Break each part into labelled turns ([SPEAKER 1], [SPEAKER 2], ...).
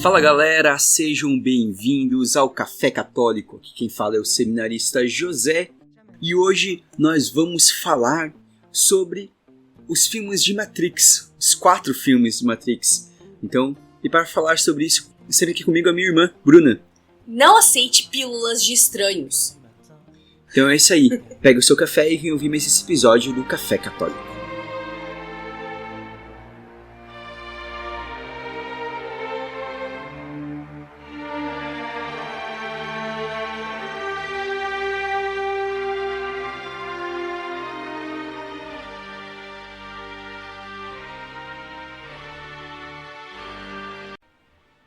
[SPEAKER 1] Fala galera, sejam bem-vindos ao Café Católico. Aqui quem fala é o seminarista José e hoje nós vamos falar sobre os filmes de Matrix, os 4 filmes de Matrix. Então, e para falar sobre isso, sempre aqui comigo a minha irmã, Bruna.
[SPEAKER 2] Não aceite pílulas de estranhos.
[SPEAKER 1] Então é isso aí, pega o seu café e vem ouvir mais esse episódio do Café Católico.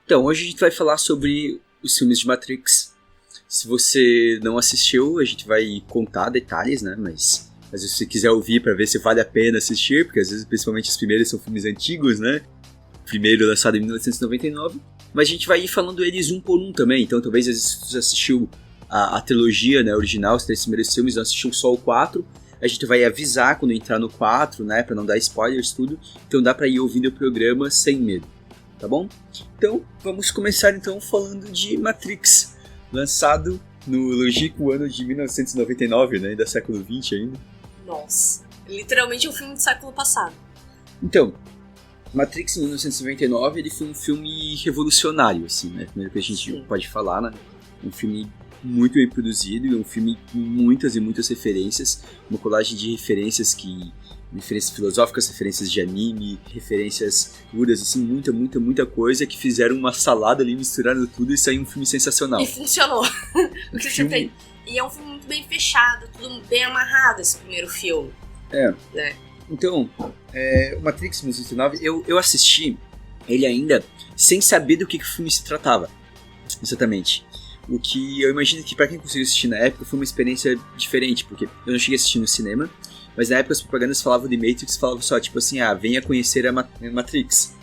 [SPEAKER 1] Então, hoje a gente vai falar sobre os filmes de Matrix. Se você não assistiu, a gente vai contar detalhes, né? Mas se você quiser ouvir para ver se vale a pena assistir, porque às vezes, principalmente os primeiros, são filmes antigos, né? O primeiro lançado em 1999. Mas a gente vai ir falando eles um por um também. Então, talvez, às vezes, se você assistiu a trilogia, né, original, os 3 primeiros filmes, não assistiu só o 4, a gente vai avisar quando entrar no 4, né? Para não dar spoilers, tudo. Então, dá para ir ouvindo o programa sem medo. Tá bom? Então, vamos começar então falando de Matrix, lançado no longínquo ano de 1999, né? Da século XX ainda.
[SPEAKER 2] Nossa, literalmente um filme do século passado.
[SPEAKER 1] Então, Matrix em 1999, ele foi um filme revolucionário, assim, né? Primeiro que a gente pode falar, né? Um filme muito bem produzido, um filme com muitas e muitas referências, uma colagem de referências referências filosóficas, referências de anime, referências puras, assim, muita coisa que fizeram uma salada ali, misturaram tudo e saiu um filme sensacional.
[SPEAKER 2] E funcionou. E é um filme muito bem fechado, tudo bem amarrado esse primeiro filme.
[SPEAKER 1] Né? Então, o Matrix 1999, eu assisti ele ainda sem saber do que o filme se tratava, exatamente. O que eu imagino que pra quem conseguiu assistir na época foi uma experiência diferente, porque eu não cheguei a assistir no cinema, mas na época as propagandas falavam de Matrix, falavam só, tipo assim, venha conhecer a Matrix.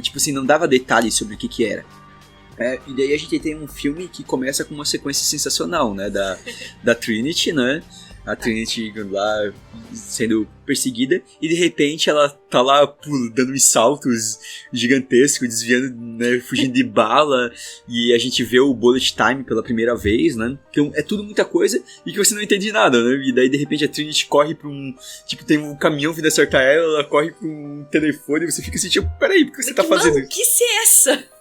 [SPEAKER 1] Tipo assim, não dava detalhes sobre o que era. E daí a gente tem um filme que começa com uma sequência sensacional, né, da Trinity, né, a Trinity lá sendo perseguida, e de repente ela tá lá dando uns saltos gigantescos, desviando, né, fugindo de bala, e a gente vê o bullet time pela primeira vez, né, então é tudo muita coisa e que você não entende nada, né, e daí de repente a Trinity corre pra tem um caminhão vindo acertar ela corre pra um telefone, e você fica assim, tipo, peraí, por que você tá fazendo isso?
[SPEAKER 2] Que é essa?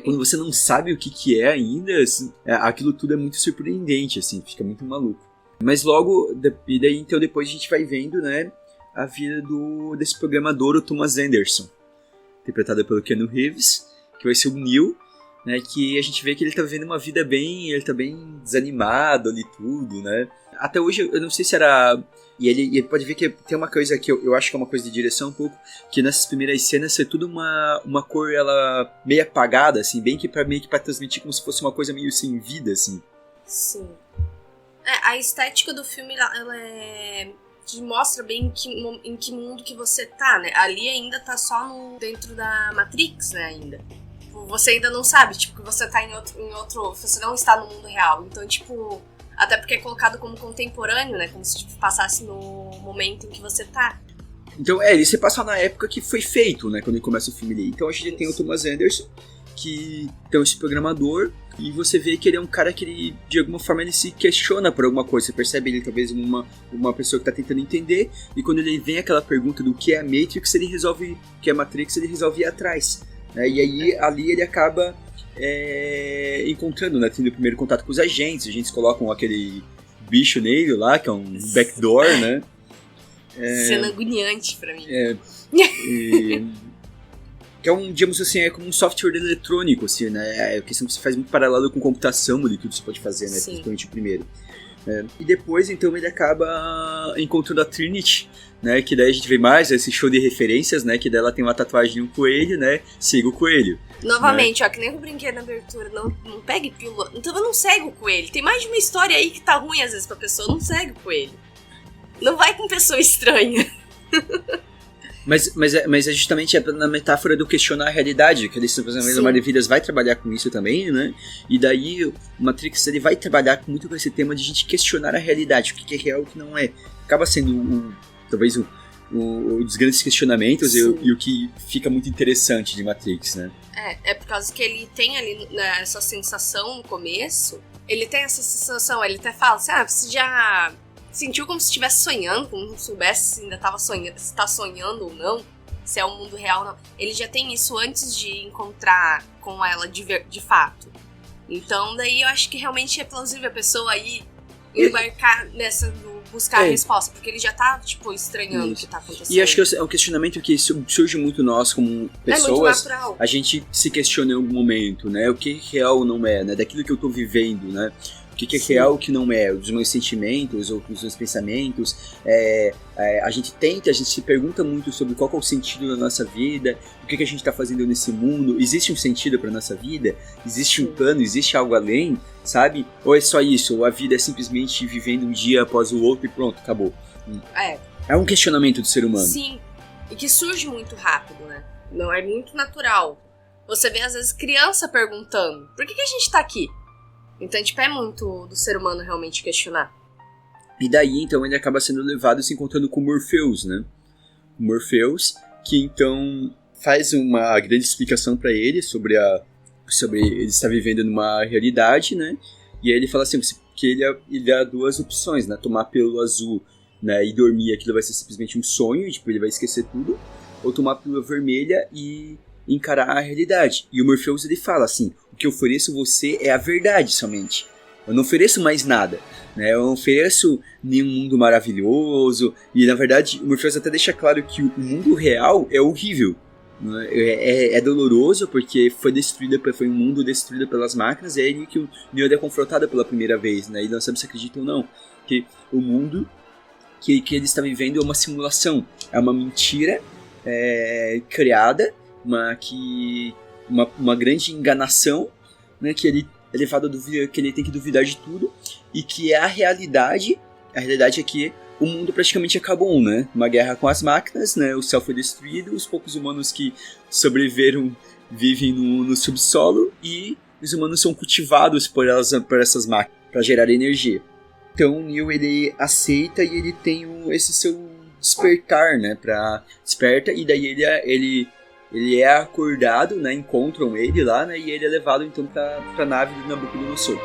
[SPEAKER 1] Quando você não sabe o que é ainda, assim, aquilo tudo é muito surpreendente, assim, fica muito maluco. Mas logo, e daí então depois a gente vai vendo, né, a vida desse programador, o Thomas Anderson, interpretado pelo Keanu Reeves, que vai ser o Neo, né, que a gente vê que ele tá vivendo uma vida ele tá bem desanimado ali tudo, né. Até hoje eu não sei se era... E ele pode ver que tem uma coisa que eu acho que é uma coisa de direção um pouco, que nessas primeiras cenas é tudo uma cor, ela meio apagada, assim, meio que pra transmitir como se fosse uma coisa meio sem vida, assim.
[SPEAKER 2] Sim. A estética do filme, ela que mostra bem em que mundo que você tá, né? Ali ainda tá só dentro da Matrix, né, ainda. Você ainda não sabe, tipo, que você tá em outro... Você não está no mundo real. Então, tipo... Até porque é colocado como contemporâneo, né? Como se tipo, passasse no momento em que você tá.
[SPEAKER 1] Então, ele se passa na época que foi feito, né? Quando ele começa o filme ali. Então a gente tem o Thomas Anderson, que tem esse programador, e você vê que ele é um cara que ele, de alguma forma, ele se questiona por alguma coisa. Você percebe ele talvez uma pessoa que tá tentando entender, e quando ele vem aquela pergunta do que é a Matrix, ele resolve, que é a Matrix, ele resolve ir atrás. Né? E aí, ali ele acaba encontrando, né? Tendo o primeiro contato com os agentes colocam aquele bicho nele lá, que é um backdoor, né?
[SPEAKER 2] Cena agoniante pra mim.
[SPEAKER 1] Que é digamos assim, é como um software eletrônico, assim, né? A questão que você faz muito paralelo com computação ali, tudo você pode fazer, né? Principalmente o primeiro. E depois, então, ele acaba encontrando a Trinity, né? Que daí a gente vê mais esse show de referências, né? Que daí ela tem uma tatuagem de um coelho, né? Siga o coelho.
[SPEAKER 2] Novamente, né? Que nem eu brinquei na abertura, não pegue pílula. Então não segue o coelho. Tem mais de uma história aí que tá ruim às vezes pra pessoa, não segue o coelho. Não vai com pessoa estranha.
[SPEAKER 1] Mas é justamente na metáfora do questionar a realidade, que eles, por exemplo, a Maravilhas vai trabalhar com isso também, né? E daí o Matrix ele vai trabalhar muito com esse tema de a gente questionar a realidade, o que é real e o que não é. Acaba sendo os grandes questionamentos e o que fica muito interessante de Matrix, né?
[SPEAKER 2] É por causa que ele tem ali, né, essa sensação no começo. Ele tem essa sensação, ele até fala assim, você já sentiu como se estivesse sonhando, como não soubesse se ainda tava sonhando, se tá sonhando ou não, se é o mundo real ou não. Ele já tem isso antes de encontrar com ela de fato. Então daí eu acho que realmente é plausível a pessoa aí embarcar nessa buscar a resposta, porque ele já tá, tipo, estranhando o que tá acontecendo.
[SPEAKER 1] E acho que é um questionamento que surge muito nós como pessoas.
[SPEAKER 2] É muito natural.
[SPEAKER 1] A gente se questiona em algum momento, né? O que é real não é, né? Daquilo que eu tô vivendo, né? O que é real e o que não é, os meus sentimentos ou os meus pensamentos. A gente se pergunta muito sobre qual é o sentido da nossa vida, o que a gente está fazendo nesse mundo, existe um sentido para nossa vida? Existe um plano, existe algo além, sabe? Ou é só isso, ou a vida é simplesmente vivendo um dia após o outro e pronto, acabou. É um questionamento do ser humano.
[SPEAKER 2] Sim, e que surge muito rápido, né? Não é muito natural. Você vê às vezes criança perguntando, por que a gente tá aqui? Então, tipo, é muito do ser humano realmente questionar.
[SPEAKER 1] E daí, então, ele acaba sendo levado e se encontrando com Morpheus, né? Morpheus, que então faz uma grande explicação pra ele sobre ele estar vivendo numa realidade, né? E aí ele fala assim, que ele dá duas opções, né? Tomar pílula azul, né? E dormir, aquilo vai ser simplesmente um sonho, tipo, ele vai esquecer tudo. Ou tomar pílula vermelha e encarar a realidade. E o Morpheus, ele fala assim, o que eu ofereço a você é a verdade somente. Eu não ofereço mais nada, né? Eu não ofereço nenhum mundo maravilhoso. E na verdade, o Morpheus até deixa claro que o mundo real é horrível, né? É doloroso porque foi um mundo destruído pelas máquinas. E é aí que o Neo é confrontado pela primeira vez, né? E não sabe se acredita ou não. Que o mundo que ele está vivendo é uma simulação, é uma mentira criada, uma grande enganação, né, que ele é levado a duvidar, que ele tem que duvidar de tudo, e que é a realidade é que o mundo praticamente acabou, né, uma guerra com as máquinas, né, o céu foi destruído, os poucos humanos que sobreviveram vivem no subsolo, e os humanos são cultivados por essas máquinas, para gerar energia. Então o Neo, ele aceita e ele tem esse seu despertar, né, desperta, e daí ele é acordado, né, encontram ele lá, né, e ele é levado então pra nave do Nabucodonosor.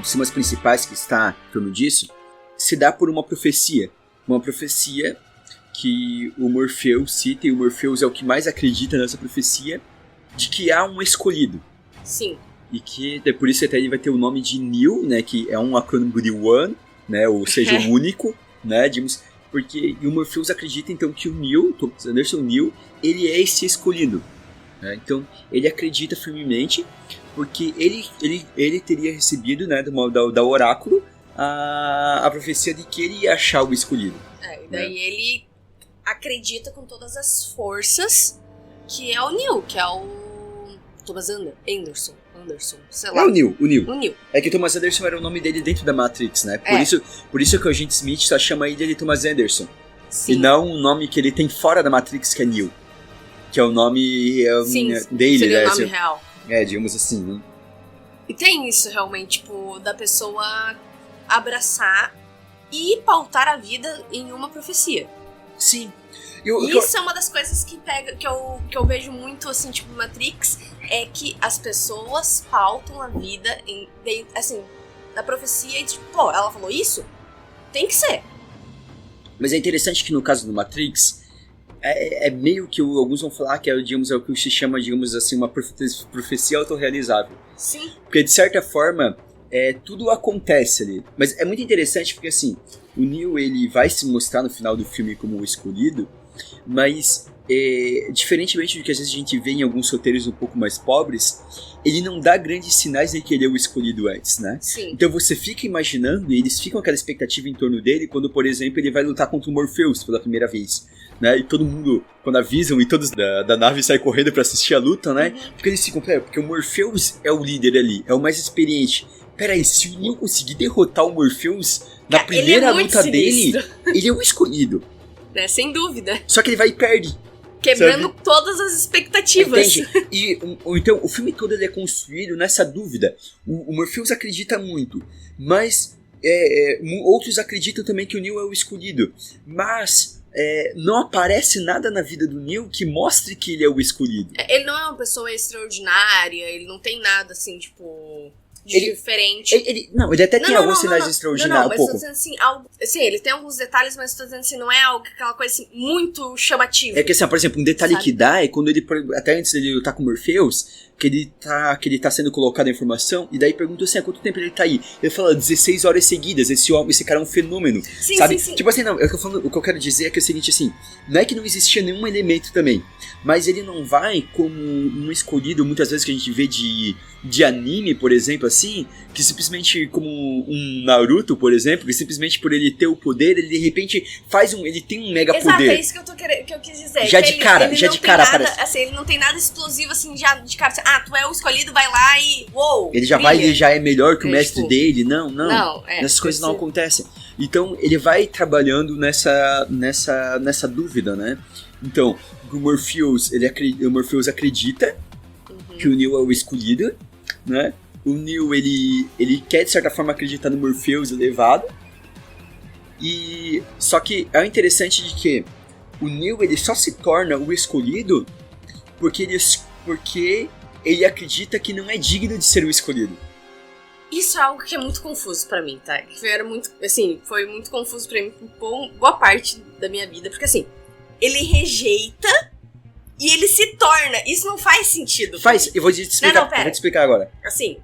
[SPEAKER 1] Os temas principais que está em torno disso se dá por uma profecia que o Morpheus cita, e o Morpheus é o que mais acredita nessa profecia, de que há um escolhido.
[SPEAKER 2] Sim.
[SPEAKER 1] E que, por isso até ele vai ter o nome de Neo, né, que é um acrônimo de One, né, ou seja, o único, né, digamos, porque e o Morpheus acredita então que o Neo, Thomas Anderson Neo, ele é esse escolhido. Né, então, ele acredita firmemente, porque ele teria recebido, né, da oráculo, a profecia de que ele ia achar o escolhido.
[SPEAKER 2] E daí ele acredita com todas as forças que é o Neo, que é o Thomas Anderson, sei lá.
[SPEAKER 1] É o Neo.
[SPEAKER 2] O Neo.
[SPEAKER 1] É que Thomas Anderson era o nome dele dentro da Matrix, né? Por isso que o agente Smith só chama ele de Thomas Anderson.
[SPEAKER 2] Sim.
[SPEAKER 1] E não o nome que ele tem fora da Matrix, que é Neo. Que é o nome dele,
[SPEAKER 2] seria
[SPEAKER 1] né?
[SPEAKER 2] o nome real.
[SPEAKER 1] Digamos assim, né?
[SPEAKER 2] E tem isso realmente, tipo, da pessoa abraçar e pautar a vida em uma profecia.
[SPEAKER 1] Sim.
[SPEAKER 2] Isso é uma das coisas que eu vejo muito, assim, tipo, Matrix, é que as pessoas pautam a vida assim, da profecia e, tipo, pô, ela falou isso? Tem que ser.
[SPEAKER 1] Mas é interessante que no caso do Matrix, é meio que alguns vão falar que digamos, é o que se chama, digamos assim, uma profecia autorrealizável.
[SPEAKER 2] Sim.
[SPEAKER 1] Porque, de certa forma, tudo acontece ali. Mas é muito interessante porque, assim, o Neo, ele vai se mostrar no final do filme como o escolhido, mas, diferentemente do que às vezes a gente vê em alguns roteiros um pouco mais pobres, ele não dá grandes sinais de que ele é o escolhido antes, né?
[SPEAKER 2] Sim.
[SPEAKER 1] Então você fica imaginando, e eles ficam com aquela expectativa em torno dele, quando, por exemplo, ele vai lutar contra o Morpheus pela primeira vez, né? E todo mundo, quando avisam, e todos da nave saem correndo pra assistir a luta, né? Porque eles ficam, porque o Morpheus é o líder ali, é o mais experiente. Peraí, se o Neo conseguir derrotar o Morpheus na primeira luta dele, ele é o escolhido.
[SPEAKER 2] Sem dúvida.
[SPEAKER 1] Só que ele vai e perde.
[SPEAKER 2] Quebrando
[SPEAKER 1] sabe?
[SPEAKER 2] todas as expectativas.
[SPEAKER 1] Entende? Então, o filme todo ele é construído nessa dúvida. O Morpheus acredita muito, mas outros acreditam também que o Neo é o escolhido. Mas não aparece nada na vida do Neo que mostre que ele é o escolhido.
[SPEAKER 2] Ele não é uma pessoa extraordinária, ele não tem nada assim, tipo... diferente.
[SPEAKER 1] Ele até tem alguns sinais extraordinários.
[SPEAKER 2] Mas tô dizendo assim, algo, assim, ele tem alguns detalhes, mas tô dizendo assim, não é algo, aquela coisa assim, muito chamativa.
[SPEAKER 1] É que assim, por exemplo, um detalhe
[SPEAKER 2] sabe?
[SPEAKER 1] que dá é quando ele, até antes dele lutar com o Morpheus, que ele tá sendo colocado a informação, e daí pergunta assim, há quanto tempo ele tá aí? Ele fala 16 horas seguidas, esse cara é um fenômeno,
[SPEAKER 2] sim,
[SPEAKER 1] sabe?
[SPEAKER 2] Sim.
[SPEAKER 1] Tipo assim, não, o que eu quero dizer é que é o seguinte, assim, não é que não existia nenhum elemento também, mas ele não vai como um escolhido, muitas vezes que a gente vê de anime, por exemplo, assim, que simplesmente como um Naruto, por exemplo, que simplesmente por ele ter o poder, ele de repente ele tem um mega
[SPEAKER 2] Exato,
[SPEAKER 1] poder.
[SPEAKER 2] é isso que eu quis dizer.
[SPEAKER 1] Já
[SPEAKER 2] que
[SPEAKER 1] de cara,
[SPEAKER 2] ele
[SPEAKER 1] já
[SPEAKER 2] não
[SPEAKER 1] de
[SPEAKER 2] tem
[SPEAKER 1] cara
[SPEAKER 2] nada,
[SPEAKER 1] parece.
[SPEAKER 2] assim, ele não tem nada explosivo assim, já de cara, assim, tu é o escolhido, vai lá e uou,
[SPEAKER 1] ele já
[SPEAKER 2] brilha.
[SPEAKER 1] vai, ele já é melhor que o mestre
[SPEAKER 2] tipo,
[SPEAKER 1] dele, não. Essas coisas não acontecem. Então, ele vai trabalhando nessa dúvida, né? Então, o Morpheus acredita que o Neo é o escolhido, né? O Neo, ele quer, de certa forma, acreditar no Morpheus elevado. Só que é interessante de que o Neo, ele só se torna o escolhido porque ele acredita que não é digno de ser o escolhido.
[SPEAKER 2] Isso é algo que é muito confuso pra mim, tá? Foi muito confuso pra mim por boa parte da minha vida, porque assim, ele rejeita e ele se torna. Isso não faz sentido.
[SPEAKER 1] Eu vou te explicar.
[SPEAKER 2] Pera.
[SPEAKER 1] Eu vou te explicar agora.
[SPEAKER 2] Assim,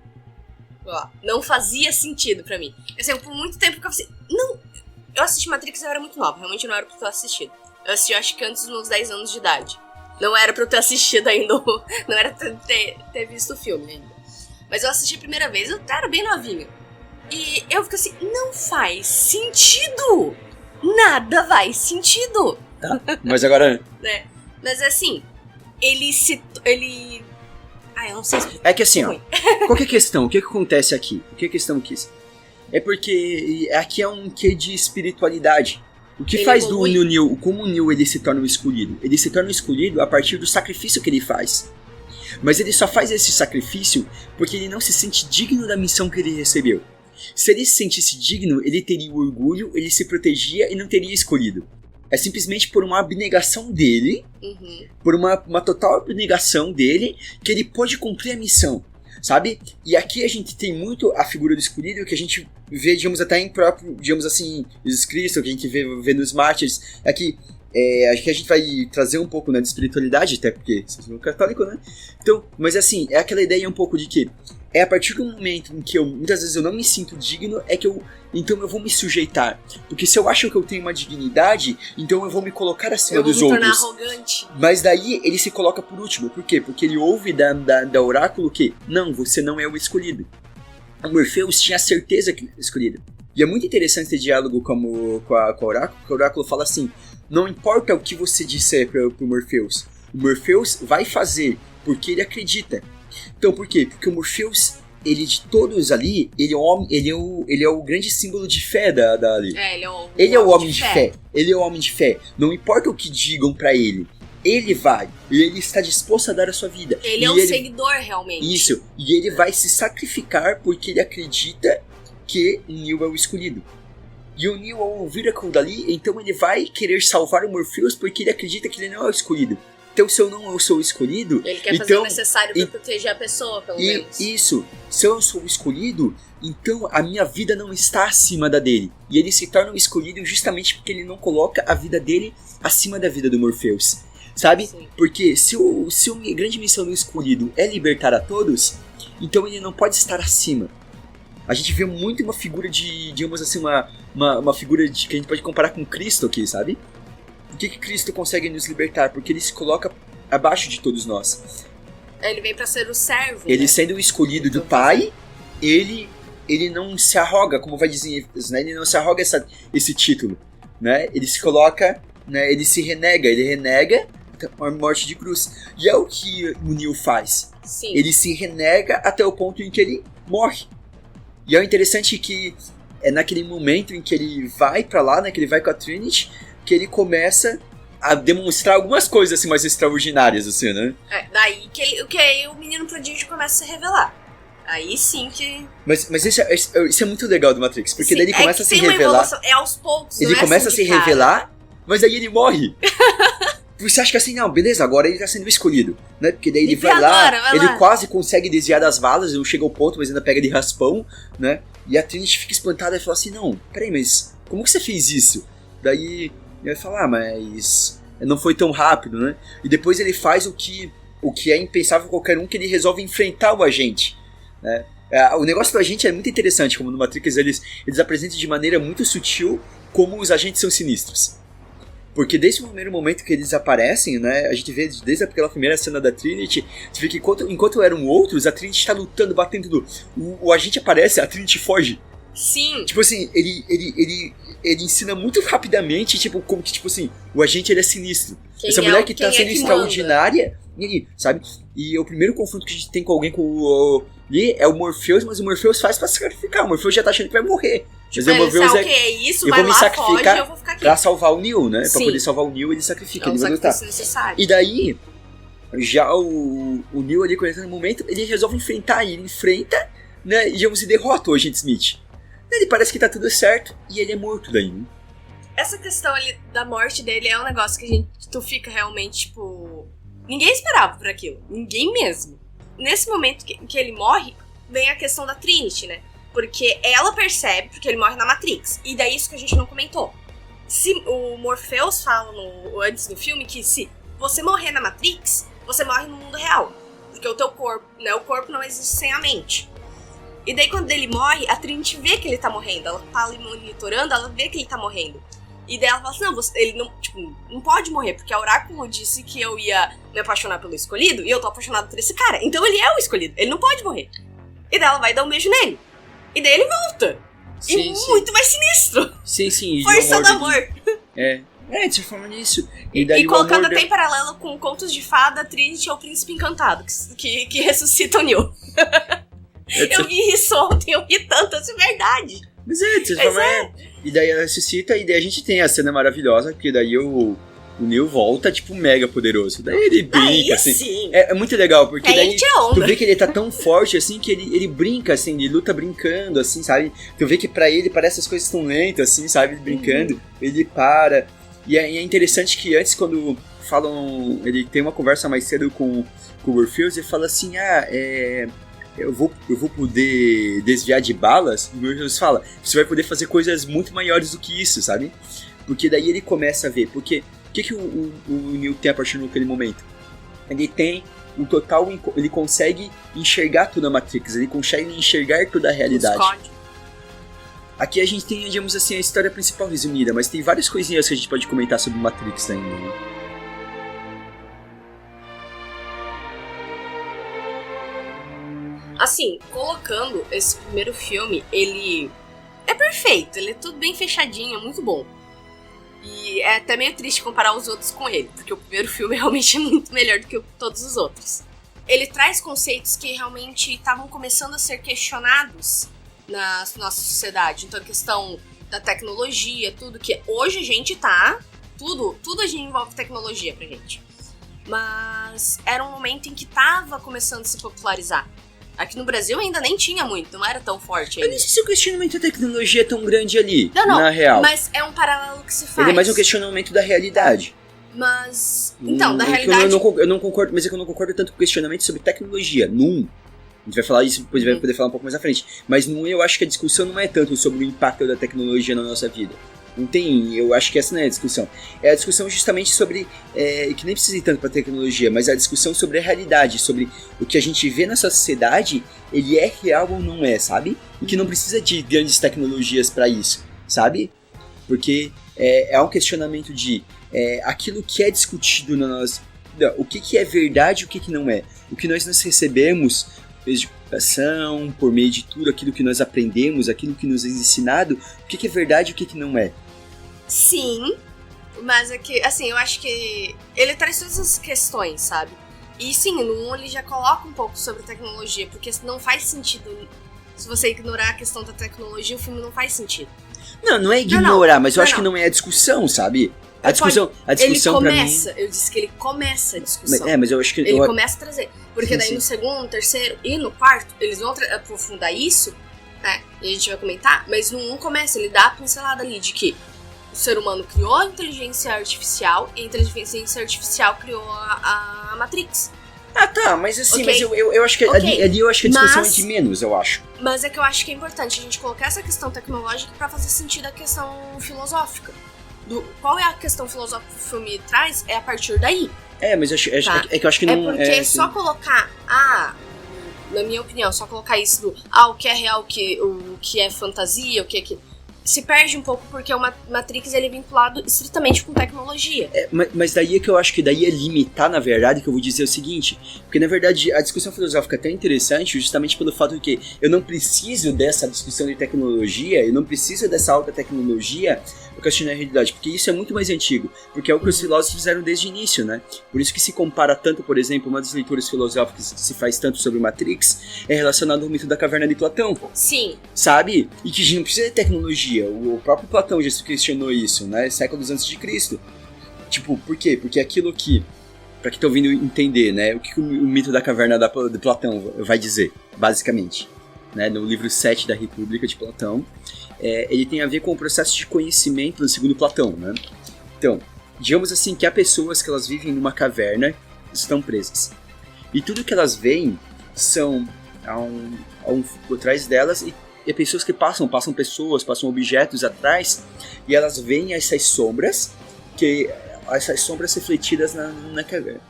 [SPEAKER 2] não fazia sentido pra mim. Assim, por muito tempo que eu falei, não, eu assisti Matrix, eu era muito nova, realmente não era pra eu ter assistido. Eu assisti, acho que antes dos meus 10 anos de idade. Não era pra eu ter assistido ainda, não era pra eu ter visto o filme ainda. Mas eu assisti a primeira vez, eu era bem novinha. E eu fico assim, não faz sentido! Nada faz sentido!
[SPEAKER 1] Tá, mas agora...
[SPEAKER 2] Mas assim, eu não sei explicar.
[SPEAKER 1] É que assim, qual que é a questão? O que acontece aqui? O que a questão quis? É porque aqui é um quê de espiritualidade. O que faz do Neo, como o Neo ele se torna o escolhido? Ele se torna o escolhido a partir do sacrifício que ele faz. Mas ele só faz esse sacrifício porque ele não se sente digno da missão que ele recebeu. Se ele se sentisse digno, ele teria o orgulho, ele se protegia e não teria escolhido. É simplesmente por uma abnegação dele, por uma total abnegação dele, que ele pode cumprir a missão, sabe? E aqui a gente tem muito a figura do escolhido, que a gente vê, digamos, até em próprio, digamos assim, Jesus Cristo, que a gente vê nos mártires. Aqui, acho que a gente vai trazer um pouco, né, de espiritualidade, até porque vocês são católicos, né? Então, mas assim, é aquela ideia um pouco de que é a partir do momento em que muitas vezes eu não me sinto digno, então eu vou me sujeitar. Porque se eu acho que eu tenho uma dignidade, então eu vou me colocar acima dos outros.
[SPEAKER 2] Eu vou me tornar arrogante.
[SPEAKER 1] Mas daí ele se coloca por último. Por quê? Porque ele ouve da oráculo que, não, você não é o escolhido. O Morpheus tinha certeza que ele era o escolhido. E é muito interessante esse diálogo com o oráculo, porque o oráculo fala assim, não importa o que você disser pro Morpheus, o Morpheus vai fazer, porque ele acredita. Então, por quê? Porque o Morpheus, ele de todos ali, ele é o grande símbolo de fé ali.
[SPEAKER 2] Ele é o
[SPEAKER 1] homem de fé. Ele é o homem de fé. Não importa o que digam pra ele. Ele vai. E ele está disposto a dar a sua vida.
[SPEAKER 2] Ele é um seguidor, realmente.
[SPEAKER 1] Isso. E ele vai se sacrificar porque ele acredita que o Neo é o escolhido. E o Neo, ao ouvir aquilo dali, então ele vai querer salvar o Morpheus porque ele acredita que ele não é o escolhido. Então, se eu não sou o escolhido...
[SPEAKER 2] Ele quer fazer o necessário pra proteger a pessoa, pelo menos.
[SPEAKER 1] Isso. Se eu sou o escolhido, então a minha vida não está acima da dele. E ele se torna o escolhido justamente porque ele não coloca a vida dele acima da vida do Morpheus. Sabe? Sim. Porque se a grande missão do escolhido é libertar a todos, então ele não pode estar acima. A gente vê muito uma figura de, digamos assim, uma figura que a gente pode comparar com Cristo aqui, sabe? Por que Cristo consegue nos libertar? Porque ele se coloca abaixo de todos nós.
[SPEAKER 2] Ele vem pra ser o servo.
[SPEAKER 1] Ele,
[SPEAKER 2] né?
[SPEAKER 1] Sendo o escolhido do Pai, ele não se arroga, como vai dizer, né? Ele não se arroga esse título, né? Ele se coloca, né? Ele renega a morte de cruz. E é o que o Neo faz.
[SPEAKER 2] Sim.
[SPEAKER 1] Ele se renega até o ponto em que ele morre. E é interessante que é naquele momento em que ele vai pra lá, né? Que ele vai com a Trinity, que ele começa a demonstrar algumas coisas assim mais extraordinárias, assim, né?
[SPEAKER 2] Daí que o menino prodígio começa a se revelar. Aí sim que...
[SPEAKER 1] Mas isso é muito legal do Matrix, porque
[SPEAKER 2] sim,
[SPEAKER 1] daí ele começa a se revelar.
[SPEAKER 2] Evolução, aos poucos,
[SPEAKER 1] ele começa
[SPEAKER 2] assim
[SPEAKER 1] a se revelar, mas aí ele morre. Você acha que assim, não, beleza, agora ele tá sendo escolhido, né? Porque daí ele vai lá, ele quase consegue desviar das balas, não chega ao ponto, mas ainda pega de raspão, né? E a Trinity fica espantada e fala assim, não, peraí, mas como que você fez isso? Daí ele vai falar, mas não foi tão rápido, né? E depois ele faz o que é impensável qualquer um, que ele resolve enfrentar o agente, né? O negócio do agente é muito interessante, como no Matrix eles apresentam de maneira muito sutil como os agentes são sinistros. Porque desde o primeiro momento que eles aparecem, né, a gente vê desde aquela primeira cena da Trinity, você vê que enquanto eram outros, a Trinity está lutando, batendo tudo. O agente aparece, a Trinity foge.
[SPEAKER 2] Sim.
[SPEAKER 1] Tipo assim, ele ensina muito rapidamente, tipo, como que, tipo assim, o agente ele é sinistro. Essa mulher que tá sendo extraordinária, sabe? E o primeiro confronto que a gente tem com alguém com o Lee é o Morpheus, mas o Morpheus faz pra se sacrificar. O Morpheus já tá achando que vai morrer.
[SPEAKER 2] Tipo, mas o Morpheus
[SPEAKER 1] eu vou me sacrificar eu vou ficar aqui pra salvar o Neo, né? Sim. Pra poder salvar o Neo, ele sacrifica, ele vai lutar. E daí, já o Neo ali, quando ele tá no momento, ele resolve enfrentar, e ele enfrenta, né? E digamos, se derrota o Agente Smith. Ele parece que tá tudo certo, e ele é morto daí, né?
[SPEAKER 2] Essa questão ali da morte dele é um negócio que tu fica realmente, tipo... Ninguém esperava por aquilo. Ninguém mesmo. Nesse momento que ele morre, vem a questão da Trinity, né? Porque ela percebe, porque ele morre na Matrix. E daí isso que a gente não comentou. Se o Morpheus fala antes do filme que se você morrer na Matrix, você morre no mundo real. Porque o teu corpo, né? O corpo não existe sem a mente. E daí quando ele morre, a Trinity vê que ele tá morrendo. Ela tá ali monitorando, ela vê que ele tá morrendo. E daí ela fala assim, não, ele não, tipo, não pode morrer, porque a Oráculo disse que eu ia me apaixonar pelo escolhido, e eu tô apaixonado por esse cara. Então ele é o escolhido, ele não pode morrer. E daí ela vai dar um beijo nele. E daí ele volta.
[SPEAKER 1] Sim,
[SPEAKER 2] e muito mais sinistro.
[SPEAKER 1] Sim.
[SPEAKER 2] Força do amor.
[SPEAKER 1] De certa forma nisso.
[SPEAKER 2] E colocando até em paralelo com Contos de Fada, Trinity é o príncipe encantado, que ressuscita o Neo. Eu vi isso ontem, eu ri tanto, isso é verdade.
[SPEAKER 1] Mas de certa forma E daí ela ressuscita, e daí a gente tem a cena maravilhosa, que daí o Neo volta, tipo, mega poderoso. Daí ele brinca, assim.
[SPEAKER 2] Sim.
[SPEAKER 1] É muito legal, porque daí
[SPEAKER 2] tu
[SPEAKER 1] vê que ele tá tão forte, assim, que ele brinca, assim, ele luta brincando, assim, sabe? Tu vê que pra ele parece as coisas tão lentas, assim, sabe? Ele brincando, ele para. E é interessante que antes, quando falam... Ele tem uma conversa mais cedo com o Morpheus, ele fala assim, eu vou poder desviar de balas. E o Morpheus fala, você vai poder fazer coisas muito maiores do que isso, sabe? Porque daí ele começa a ver, porque... O que o Neo tem a partir daquele momento? Ele tem um total... Ele consegue enxergar toda a Matrix. Ele consegue enxergar toda a realidade. Aqui a gente tem, digamos assim, a história principal resumida. Mas tem várias coisinhas que a gente pode comentar sobre Matrix ainda, né?
[SPEAKER 2] Assim, colocando esse primeiro filme, ele é perfeito. Ele é tudo bem fechadinho, é muito bom. E é até meio triste comparar os outros com ele, porque o primeiro filme realmente é muito melhor do que todos os outros. Ele traz conceitos que realmente estavam começando a ser questionados na nossa sociedade. Então a questão da tecnologia, tudo que hoje a gente tá... Tudo a gente envolve tecnologia pra gente. Mas era um momento em que tava começando a se popularizar. Aqui no Brasil ainda nem tinha muito, não era tão forte ainda.
[SPEAKER 1] Eu não sei se o questionamento da tecnologia é tão grande ali, na real.
[SPEAKER 2] Mas é um paralelo que se faz.
[SPEAKER 1] Ele é mais um questionamento da realidade.
[SPEAKER 2] Mas... Então, da realidade...
[SPEAKER 1] Eu não concordo, mas é que eu não concordo tanto com o questionamento sobre tecnologia. Num, a gente vai falar isso, depois vai poder falar um pouco mais à frente. Mas num, eu acho que a discussão não é tanto sobre o impacto da tecnologia na nossa vida. Não tem, eu acho que essa não é a discussão. É a discussão justamente sobre, que nem precisa ir tanto para tecnologia, mas a discussão sobre a realidade, sobre o que a gente vê nessa sociedade, ele é real ou não é, sabe? E que não precisa de grandes tecnologias para isso, sabe? Porque é um questionamento de aquilo que é discutido na nossa... O que é verdade e o que não é. O que nós recebemos desde educação, por meio de tudo aquilo que nós aprendemos, aquilo que nos é ensinado, o que é verdade e o que não é.
[SPEAKER 2] Sim, mas é que, assim, eu acho que ele traz todas essas questões, sabe? E sim, no 1 ele já coloca um pouco sobre tecnologia, porque não faz sentido, se você ignorar a questão da tecnologia, o filme não faz sentido.
[SPEAKER 1] Não é ignorar, mas eu acho que não é a discussão, sabe? A discussão
[SPEAKER 2] ele
[SPEAKER 1] pra mim...
[SPEAKER 2] começa, eu disse que ele começa a discussão.
[SPEAKER 1] Mas eu acho que...
[SPEAKER 2] Ele começa a trazer. Porque
[SPEAKER 1] Sim,
[SPEAKER 2] daí
[SPEAKER 1] sim.
[SPEAKER 2] no segundo, terceiro e no quarto, eles vão aprofundar isso, né? E a gente vai comentar, mas no 1 começa, ele dá a pincelada ali de que o ser humano criou a inteligência artificial e a inteligência artificial criou a Matrix.
[SPEAKER 1] Ah, tá, mas assim,
[SPEAKER 2] Ok.
[SPEAKER 1] mas eu acho que ali eu acho que a discussão
[SPEAKER 2] Mas-
[SPEAKER 1] é de menos, eu acho.
[SPEAKER 2] Mas é que eu acho que é importante a gente colocar essa questão tecnológica pra fazer sentido a questão filosófica. Qual é a questão filosófica que o filme traz? É a partir daí.
[SPEAKER 1] Mas eu acho,
[SPEAKER 2] Tá.
[SPEAKER 1] é que eu acho que
[SPEAKER 2] É
[SPEAKER 1] não...
[SPEAKER 2] porque
[SPEAKER 1] assim,
[SPEAKER 2] só colocar, na minha opinião, só colocar isso o que é real, o que é fantasia, o que é que... Se perde um pouco porque o Matrix ele é vinculado estritamente com tecnologia.
[SPEAKER 1] Mas daí é que eu acho que daí é limitar, na verdade, que eu vou dizer o seguinte, porque na verdade a discussão filosófica é até interessante justamente pelo fato de que eu não preciso dessa discussão de tecnologia, eu não preciso dessa alta tecnologia para questionar a realidade, porque isso é muito mais antigo, porque é o que os filósofos fizeram desde o início, né? Por isso que se compara tanto, por exemplo, uma das leituras filosóficas que se faz tanto sobre Matrix é relacionado ao mito da caverna de Platão.
[SPEAKER 2] Sim.
[SPEAKER 1] Sabe? E que a gente não precisa de tecnologia. O próprio Platão já se questionou isso, né? Séculos antes de Cristo. Tipo, por quê? Porque aquilo que... Pra quem tá ouvindo entender, né? O que o mito da caverna de Platão vai dizer, basicamente. Né? No livro 7 da República de Platão. Ele tem a ver com o processo de conhecimento, segundo Platão, né? Então, digamos assim que há pessoas que elas vivem numa caverna, estão presas. E tudo que elas veem são por trás delas e pessoas que passam pessoas, passam objetos atrás e elas veem essas sombras refletidas na caverna.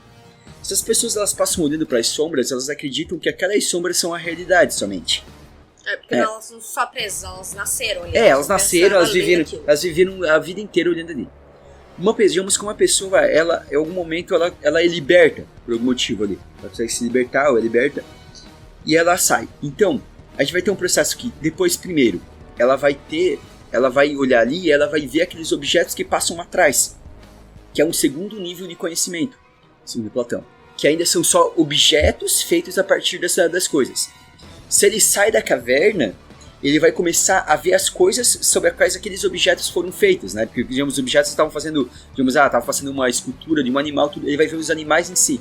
[SPEAKER 1] Essas pessoas elas passam olhando para as sombras, elas acreditam que aquelas sombras são a realidade somente.
[SPEAKER 2] Porque elas não só presas, elas nasceram ali.
[SPEAKER 1] Elas nasceram, elas
[SPEAKER 2] viveram
[SPEAKER 1] viveram a vida inteira olhando ali. Digamos que uma pessoa, ela, em algum momento, ela é liberta, por algum motivo ali. Ela consegue se libertar, ou é liberta, e ela sai. Então, a gente vai ter um processo que, depois, primeiro, ela vai olhar ali e ela vai ver aqueles objetos que passam atrás, que é um segundo nível de conhecimento, segundo Platão, que ainda são só objetos feitos a partir das coisas. Se ele sai da caverna, ele vai começar a ver as coisas sobre as quais aqueles objetos foram feitos, né? Porque, digamos, os objetos estavam fazendo, estavam fazendo uma escultura de um animal, tudo, ele vai ver os animais em si.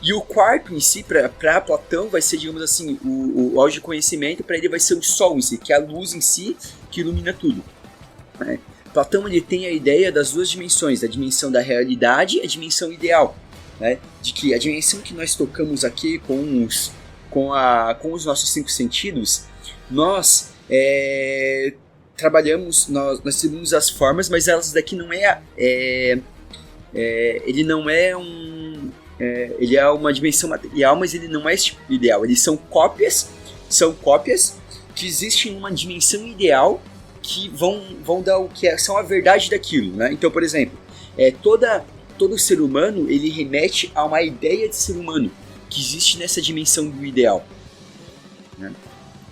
[SPEAKER 1] E o quarto em si, para Platão, vai ser, digamos assim, o auge de conhecimento, para ele vai ser o sol em si, que é a luz em si que ilumina tudo. Né? Platão ele tem a ideia das duas dimensões, da dimensão da realidade e a dimensão ideal. Né? De que a dimensão que nós tocamos aqui com os nossos 5 sentidos, nós trabalhamos, nós temos as formas, mas elas daqui não ele não é ele é uma dimensão material, mas ele não é esse tipo de ideal. Eles são cópias que existem numa dimensão ideal que vão dar o que são a verdade daquilo, né? Então, por exemplo, todo ser humano ele remete a uma ideia de ser humano que existe nessa dimensão do ideal. Né?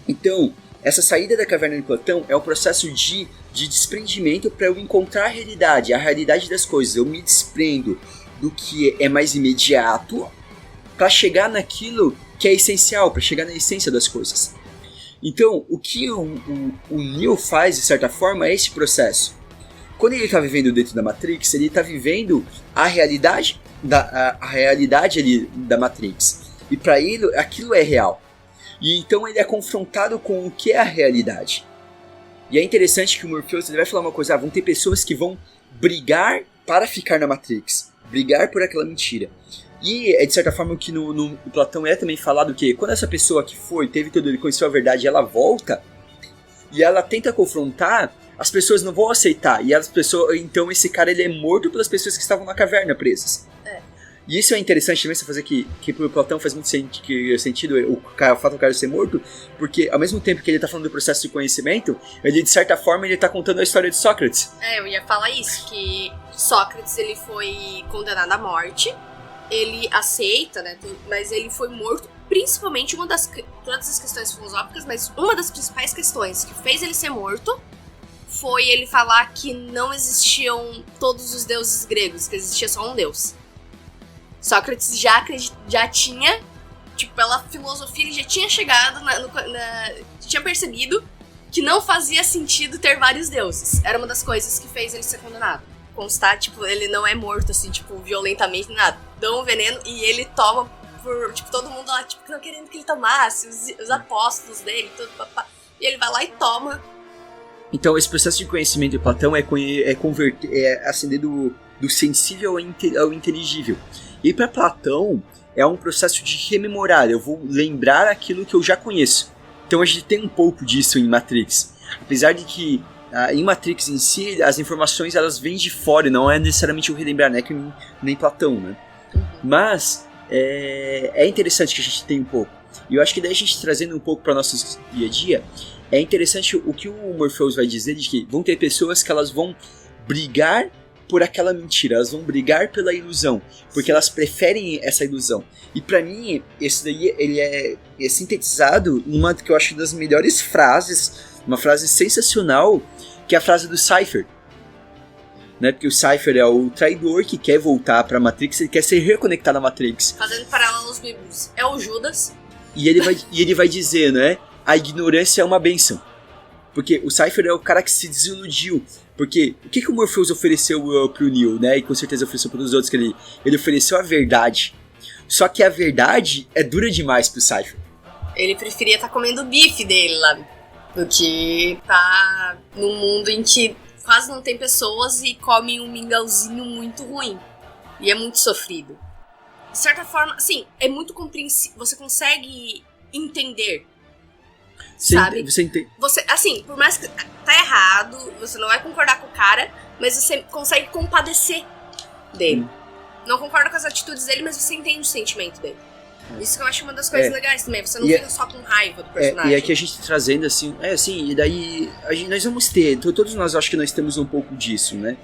[SPEAKER 1] Então, essa saída da caverna de Platão é um processo de desprendimento para eu encontrar a realidade das coisas. Eu me desprendo do que é mais imediato para chegar naquilo que é essencial, para chegar na essência das coisas. Então, o que o Neo faz, de certa forma, é esse processo. Quando ele está vivendo dentro da Matrix, ele está vivendo a realidade ali da Matrix. E para ele, aquilo é real. E então ele é confrontado com o que é a realidade. E é interessante que o Morpheus ele vai falar uma coisa, vão ter pessoas que vão brigar para ficar na Matrix, brigar por aquela mentira. E é de certa forma o que no Platão é também falado que quando essa pessoa que teve tudo, ele conheceu a verdade, ela volta e ela tenta confrontar, as pessoas não vão aceitar. E as pessoas, então esse cara ele é morto pelas pessoas que estavam na caverna presas. E isso é interessante também você fazer que pro Platão faz muito sentido o fato do cara ser morto, porque ao mesmo tempo que ele tá falando do processo de conhecimento, ele de certa forma ele tá contando a história de Sócrates.
[SPEAKER 2] Eu ia falar isso, que Sócrates ele foi condenado à morte, ele aceita, né, mas ele foi morto, principalmente todas as questões filosóficas, mas uma das principais questões que fez ele ser morto foi ele falar que não existiam todos os deuses gregos, que existia só um deus. Sócrates já tinha, tipo, pela filosofia, ele já tinha chegado, tinha percebido que não fazia sentido ter vários deuses. Era uma das coisas que fez ele ser condenado. constar, tipo, ele não é morto, assim, tipo, violentamente, nada. Dão um veneno e ele toma por, tipo, todo mundo lá, tipo, não querendo que ele tomasse, os apóstolos dele, tudo, papá. E ele vai lá e toma.
[SPEAKER 1] Então, esse processo de conhecimento de Platão é ascender do sensível ao inteligível. E para Platão, é um processo de rememorar. Eu vou lembrar aquilo que eu já conheço. Então, a gente tem um pouco disso em Matrix. Apesar de que, em Matrix em si, as informações elas vêm de fora, não é necessariamente o relembrar, né? Que nem Platão, né? Mas, é interessante que a gente tenha um pouco. E eu acho que daí a gente trazendo um pouco para nosso dia a dia, é interessante o que o Morpheus vai dizer de que vão ter pessoas que elas vão brigar por aquela mentira, elas vão brigar pela ilusão, porque elas preferem essa ilusão. E pra mim, esse daí ele é sintetizado em uma que eu acho das melhores frases, uma frase sensacional, que é a frase do Cypher. Né? Porque o Cypher é o traidor que quer voltar pra Matrix, ele quer ser reconectado à Matrix.
[SPEAKER 2] Fazendo paralelos bíblicos. É o Judas.
[SPEAKER 1] E ele vai dizer, né? A ignorância é uma bênção. Porque o Cypher é o cara que se desiludiu. Porque o que o Morpheus ofereceu pro Neo, né? E com certeza ofereceu para os outros, que ele ofereceu a verdade. Só que a verdade é dura demais pro Cypher.
[SPEAKER 2] Ele preferia estar comendo o bife dele lá, do que tá num mundo em que quase não tem pessoas e come um mingauzinho muito ruim. E é muito sofrido. De certa forma, assim, é muito compreensível. Você consegue entender. Sabe?
[SPEAKER 1] Você entende?
[SPEAKER 2] Você, assim, por mais que tá errado, você não vai concordar com o cara, mas você consegue compadecer dele. Não concorda com as atitudes dele, mas você entende o sentimento dele. Isso que eu acho uma das coisas legais também. Você não fica só com raiva do personagem.
[SPEAKER 1] E aqui a gente trazendo assim, e daí nós vamos ter, todos nós acho que nós temos um pouco disso, né?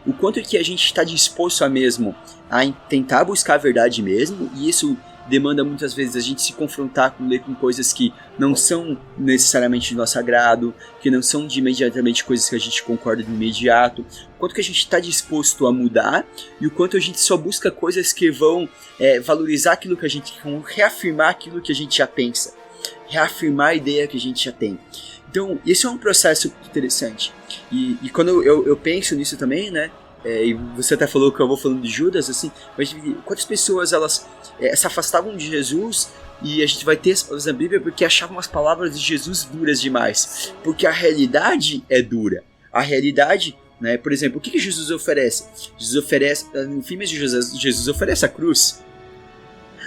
[SPEAKER 1] O quanto que a gente está disposto a mesmo a tentar buscar a verdade mesmo, e isso demanda muitas vezes a gente se confrontar com coisas que não são necessariamente do nosso agrado, que não são de imediatamente coisas que a gente concorda de imediato, o quanto que a gente está disposto a mudar e o quanto a gente só busca coisas que vão valorizar aquilo que a gente, vão reafirmar aquilo que a gente já pensa, reafirmar a ideia que a gente já tem. Então, esse é um processo interessante. E quando eu penso nisso também, né? E você até falou que eu vou falando de Judas, assim, mas quantas pessoas elas se afastavam de Jesus, e a gente vai ter as palavras na Bíblia porque achavam as palavras de Jesus duras demais, porque a realidade é dura. A realidade, né, por exemplo, o que Jesus oferece? Jesus oferece, no filme de Jesus oferece a cruz.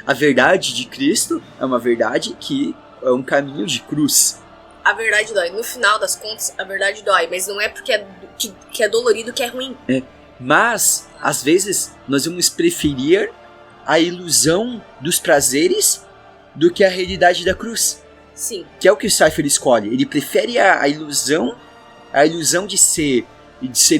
[SPEAKER 1] A verdade de Cristo é uma verdade que é um caminho de cruz.
[SPEAKER 2] A verdade dói. No final das contas, a verdade dói, mas não é porque que é dolorido que é ruim.
[SPEAKER 1] Mas, às vezes, nós vamos preferir a ilusão dos prazeres do que a realidade da cruz.
[SPEAKER 2] Sim.
[SPEAKER 1] Que é o que o Cypher escolhe. Ele prefere a ilusão de ser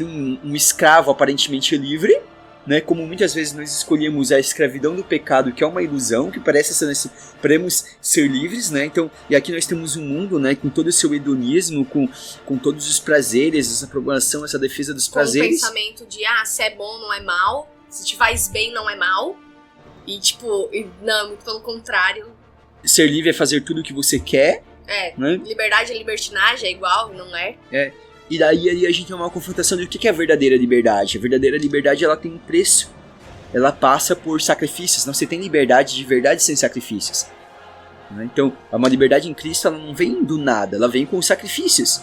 [SPEAKER 1] um escravo aparentemente livre, né? Como muitas vezes nós escolhemos a escravidão do pecado, que é uma ilusão, que parece ser podemos ser livres, né? Então, e aqui nós temos um mundo, né, com todo o seu hedonismo, com todos os prazeres, essa programação, essa defesa dos prazeres.
[SPEAKER 2] Com o pensamento de, se é bom não é mal, se te faz bem não é mal. E não, muito pelo contrário.
[SPEAKER 1] Ser livre é fazer tudo o que você quer. Né?
[SPEAKER 2] Liberdade é libertinagem, é igual, não é?
[SPEAKER 1] E daí a gente tem uma confrontação do que é a verdadeira liberdade. A verdadeira liberdade, ela tem um preço. Ela passa por sacrifícios. Não se tem liberdade de verdade sem sacrifícios. Né? Então, uma liberdade em Cristo, ela não vem do nada. Ela vem com sacrifícios.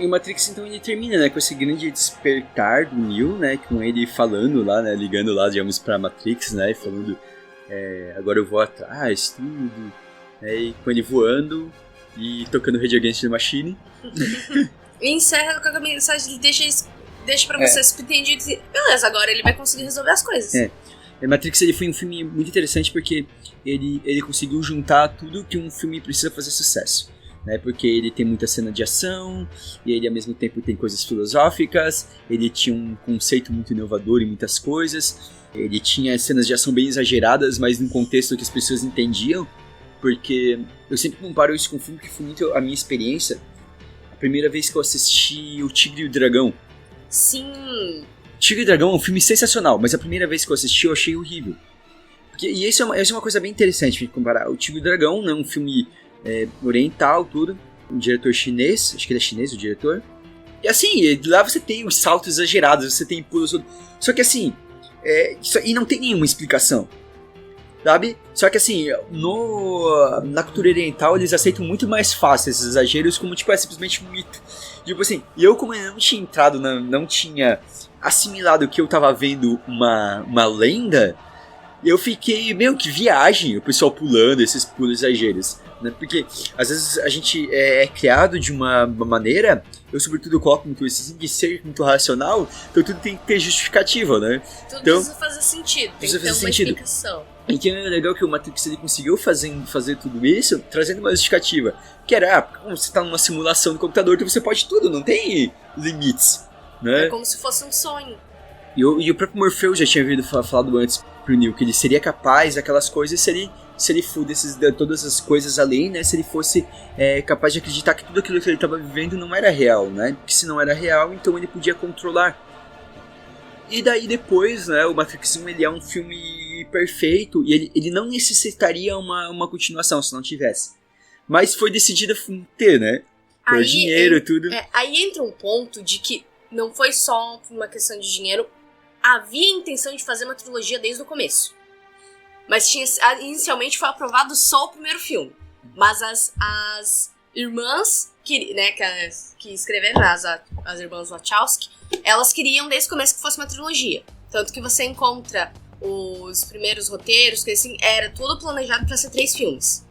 [SPEAKER 1] E o Matrix, então, ele termina, né, com esse grande despertar do Neo, né, com ele falando lá, né, ligando lá, digamos, pra Matrix, né, falando, agora eu vou atrás, tudo, e com ele voando e tocando Rage Against the Machine.
[SPEAKER 2] E encerra com a mensagem, deixa pra você se entender, beleza, agora ele vai conseguir resolver as coisas.
[SPEAKER 1] Matrix, ele foi um filme muito interessante porque ele conseguiu juntar tudo que um filme precisa fazer sucesso. Né, porque ele tem muita cena de ação, e ele ao mesmo tempo tem coisas filosóficas, ele tinha um conceito muito inovador em muitas coisas, ele tinha cenas de ação bem exageradas, mas num contexto que as pessoas entendiam, porque eu sempre comparo isso com um filme que foi muito a minha experiência, a primeira vez que eu assisti O Tigre e o Dragão.
[SPEAKER 2] Sim!
[SPEAKER 1] Tigre e Dragão é um filme sensacional, mas a primeira vez que eu assisti eu achei horrível. E isso é uma coisa bem interessante de comparar. O Tigre e o Dragão, né, um filme oriental, tudo. Um diretor chinês, acho que ele é chinês o diretor. E assim, lá você tem os saltos exagerados, você tem pulos... Só que assim, e não tem nenhuma explicação, sabe? Só que assim, na cultura oriental eles aceitam muito mais fácil esses exageros como, tipo, é simplesmente um mito. Tipo assim, e eu como eu não tinha entrado, não tinha assimilado que eu tava vendo uma lenda, eu fiquei meio que viagem, o pessoal pulando esses pulos exageros, né? Porque às vezes a gente é criado de uma maneira, eu sobretudo coloco muito isso de ser muito racional, então tudo tem que ter justificativa, né?
[SPEAKER 2] Tudo
[SPEAKER 1] então,
[SPEAKER 2] precisa fazer sentido, tem que ter uma explicação.
[SPEAKER 1] Então é legal que o Matrix ele conseguiu fazer tudo isso, trazendo uma justificativa. Que era, como você está numa simulação do computador, então você pode tudo, não tem limites, né?
[SPEAKER 2] É como se fosse um sonho.
[SPEAKER 1] E o próprio Morpheus já tinha falado antes pro Neo que ele seria capaz daquelas coisas se ele fosse todas as coisas além, né? Se ele fosse capaz de acreditar que tudo aquilo que ele estava vivendo não era real, né? Porque se não era real, então ele podia controlar. E daí depois, né? O Matrix 1 ele é um filme perfeito e ele não necessitaria uma continuação se não tivesse. Mas foi decidido ter, né? Por dinheiro e tudo.
[SPEAKER 2] Aí entra um ponto de que não foi só uma questão de dinheiro. Havia a intenção de fazer uma trilogia desde o começo. Mas inicialmente foi aprovado só o primeiro filme. Mas as irmãs que escreveram, as irmãs Wachowski, elas queriam desde o começo que fosse uma trilogia. Tanto que você encontra os primeiros roteiros, que assim, era tudo planejado para ser 3 filmes.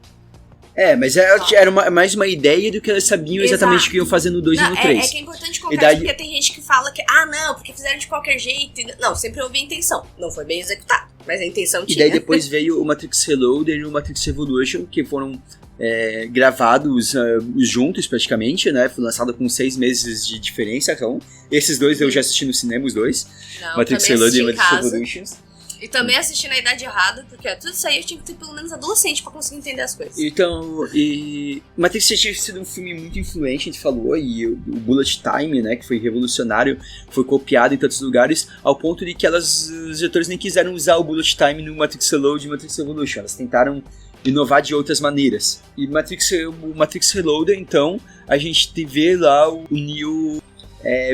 [SPEAKER 1] Mas era mais uma ideia do que elas sabiam exatamente o que iam fazer no 2 e no 3.
[SPEAKER 2] É que é importante colocar isso, porque tem gente que fala que, não, porque fizeram de qualquer jeito. Não, sempre houve a intenção. Não foi bem executado, mas a intenção tinha.
[SPEAKER 1] E daí depois veio o Matrix Reloaded e o Matrix Revolution, que foram gravados juntos praticamente, né? Foi lançado com 6 meses de diferença. Então, esses dois eu já assisti no cinema, os dois.
[SPEAKER 2] Não,
[SPEAKER 1] Matrix Reloaded e Matrix Revolution.
[SPEAKER 2] E também assisti na idade errada, porque tudo isso aí eu tinha que ter pelo menos adolescente pra conseguir entender as coisas.
[SPEAKER 1] Então, Matrix tinha sido um filme muito influente, a gente falou, e o Bullet Time, né, que foi revolucionário, foi copiado em tantos lugares, ao ponto de que os diretores nem quiseram usar o Bullet Time no Matrix Reload e Matrix Revolution, elas tentaram inovar de outras maneiras. E o Matrix Reloaded, então, a gente vê lá o Neo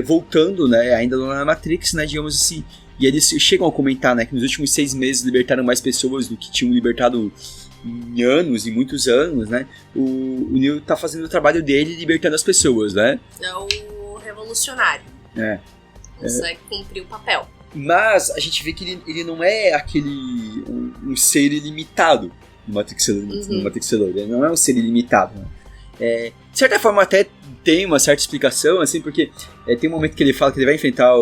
[SPEAKER 1] voltando, né, ainda na Matrix, né, digamos assim. E eles chegam a comentar, né, que nos últimos 6 meses libertaram mais pessoas do que tinham libertado em muitos anos, né? O Neo tá fazendo o trabalho dele libertando as pessoas, né?
[SPEAKER 2] É o revolucionário. Consegue cumprir o papel.
[SPEAKER 1] Mas a gente vê que ele não é aquele um ser ilimitado no Matrix Reloaded. Ele não é um ser ilimitado, né? De certa forma até tem uma certa explicação, assim, porque tem um momento que ele fala que ele vai enfrentar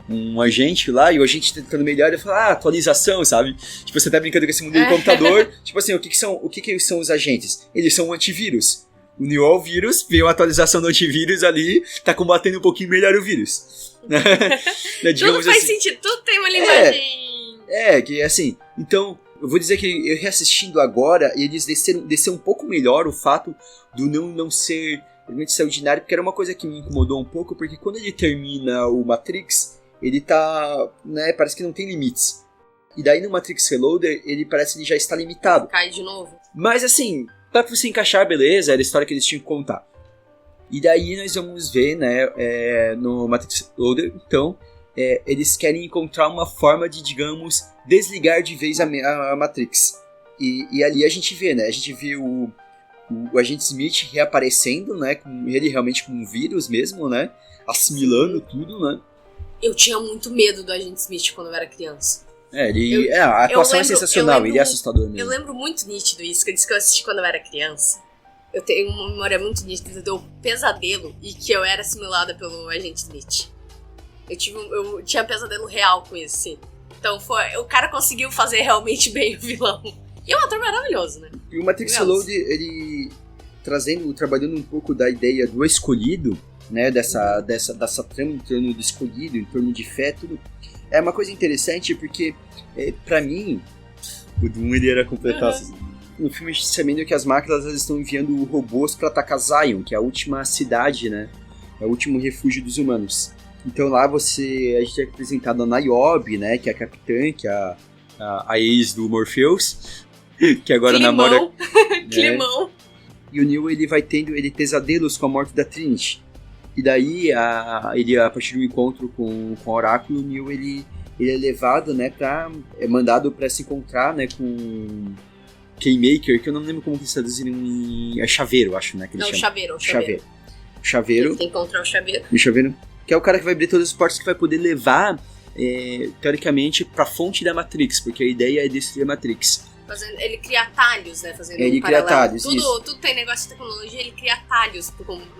[SPEAKER 1] um agente lá, e o agente tentando melhor, ele fala, atualização, sabe? Tipo, você tá brincando com esse mundo do computador, tipo assim, o que são os agentes? Eles são um antivírus. O Neo é o vírus, veio uma atualização do antivírus ali, tá combatendo um pouquinho melhor o vírus.
[SPEAKER 2] Tudo faz sentido, tudo tem uma linguagem...
[SPEAKER 1] que assim, então, eu vou dizer que eu reassistindo agora, eles desceram um pouco melhor o fato do não ser realmente extraordinário, porque era uma coisa que me incomodou um pouco, porque quando ele termina o Matrix, ele tá, né, parece que não tem limites. E daí no Matrix Reloader, ele parece que ele já está limitado.
[SPEAKER 2] Cai de novo.
[SPEAKER 1] Mas assim, pra você encaixar, beleza, era a história que eles tinham que contar. E daí nós vamos ver, né, no Matrix Reloader, então, eles querem encontrar uma forma de, digamos, desligar de vez a Matrix. E ali a gente vê, né, a gente vê o Agente Smith reaparecendo, né, ele realmente com um vírus mesmo, né, assimilando tudo, né.
[SPEAKER 2] Eu tinha muito medo do Agente Smith quando eu era criança.
[SPEAKER 1] A atuação é sensacional, ele é assustador mesmo.
[SPEAKER 2] Eu lembro muito nítido isso, que eu disse que eu assisti quando eu era criança. Eu tenho uma memória muito nítida do pesadelo e que eu era assimilada pelo Agente Smith. Eu tinha pesadelo real com isso, sim. Então o cara conseguiu fazer realmente bem o vilão. E é um ator maravilhoso, né?
[SPEAKER 1] E o Matrix Reloaded, ele trabalhando um pouco da ideia do escolhido, né, dessa trama em torno do escolhido, em torno de fé, tudo. É uma coisa interessante porque, pra mim, o Doom ele era completar. No filme a gente sabendo que as máquinas elas estão enviando robôs pra atacar Zion, que é a última cidade, né? É o último refúgio dos humanos. Então lá a gente é apresentado a Niobe, né, que é a capitã, que é a ex do Morpheus, que agora namora...
[SPEAKER 2] Climão.
[SPEAKER 1] E o Neo ele vai tendo pesadelos com a morte da Trinity. E daí, a partir do encontro com o Oráculo, o Neo, ele é levado, né, é mandado pra se encontrar, né, com Keymaker, que eu não lembro como que eles traduzem é Chaveiro, acho, né, que eles chamam. Chaveiro.
[SPEAKER 2] Ele tem que encontrar o Chaveiro.
[SPEAKER 1] O Chaveiro, que é o cara que vai abrir todas as portas que vai poder levar, teoricamente, pra fonte da Matrix, porque a ideia é destruir a Matrix.
[SPEAKER 2] Ele cria atalhos, né? Fazendo
[SPEAKER 1] ele cria atalhos,
[SPEAKER 2] tudo tem negócio de tecnologia, ele cria atalhos.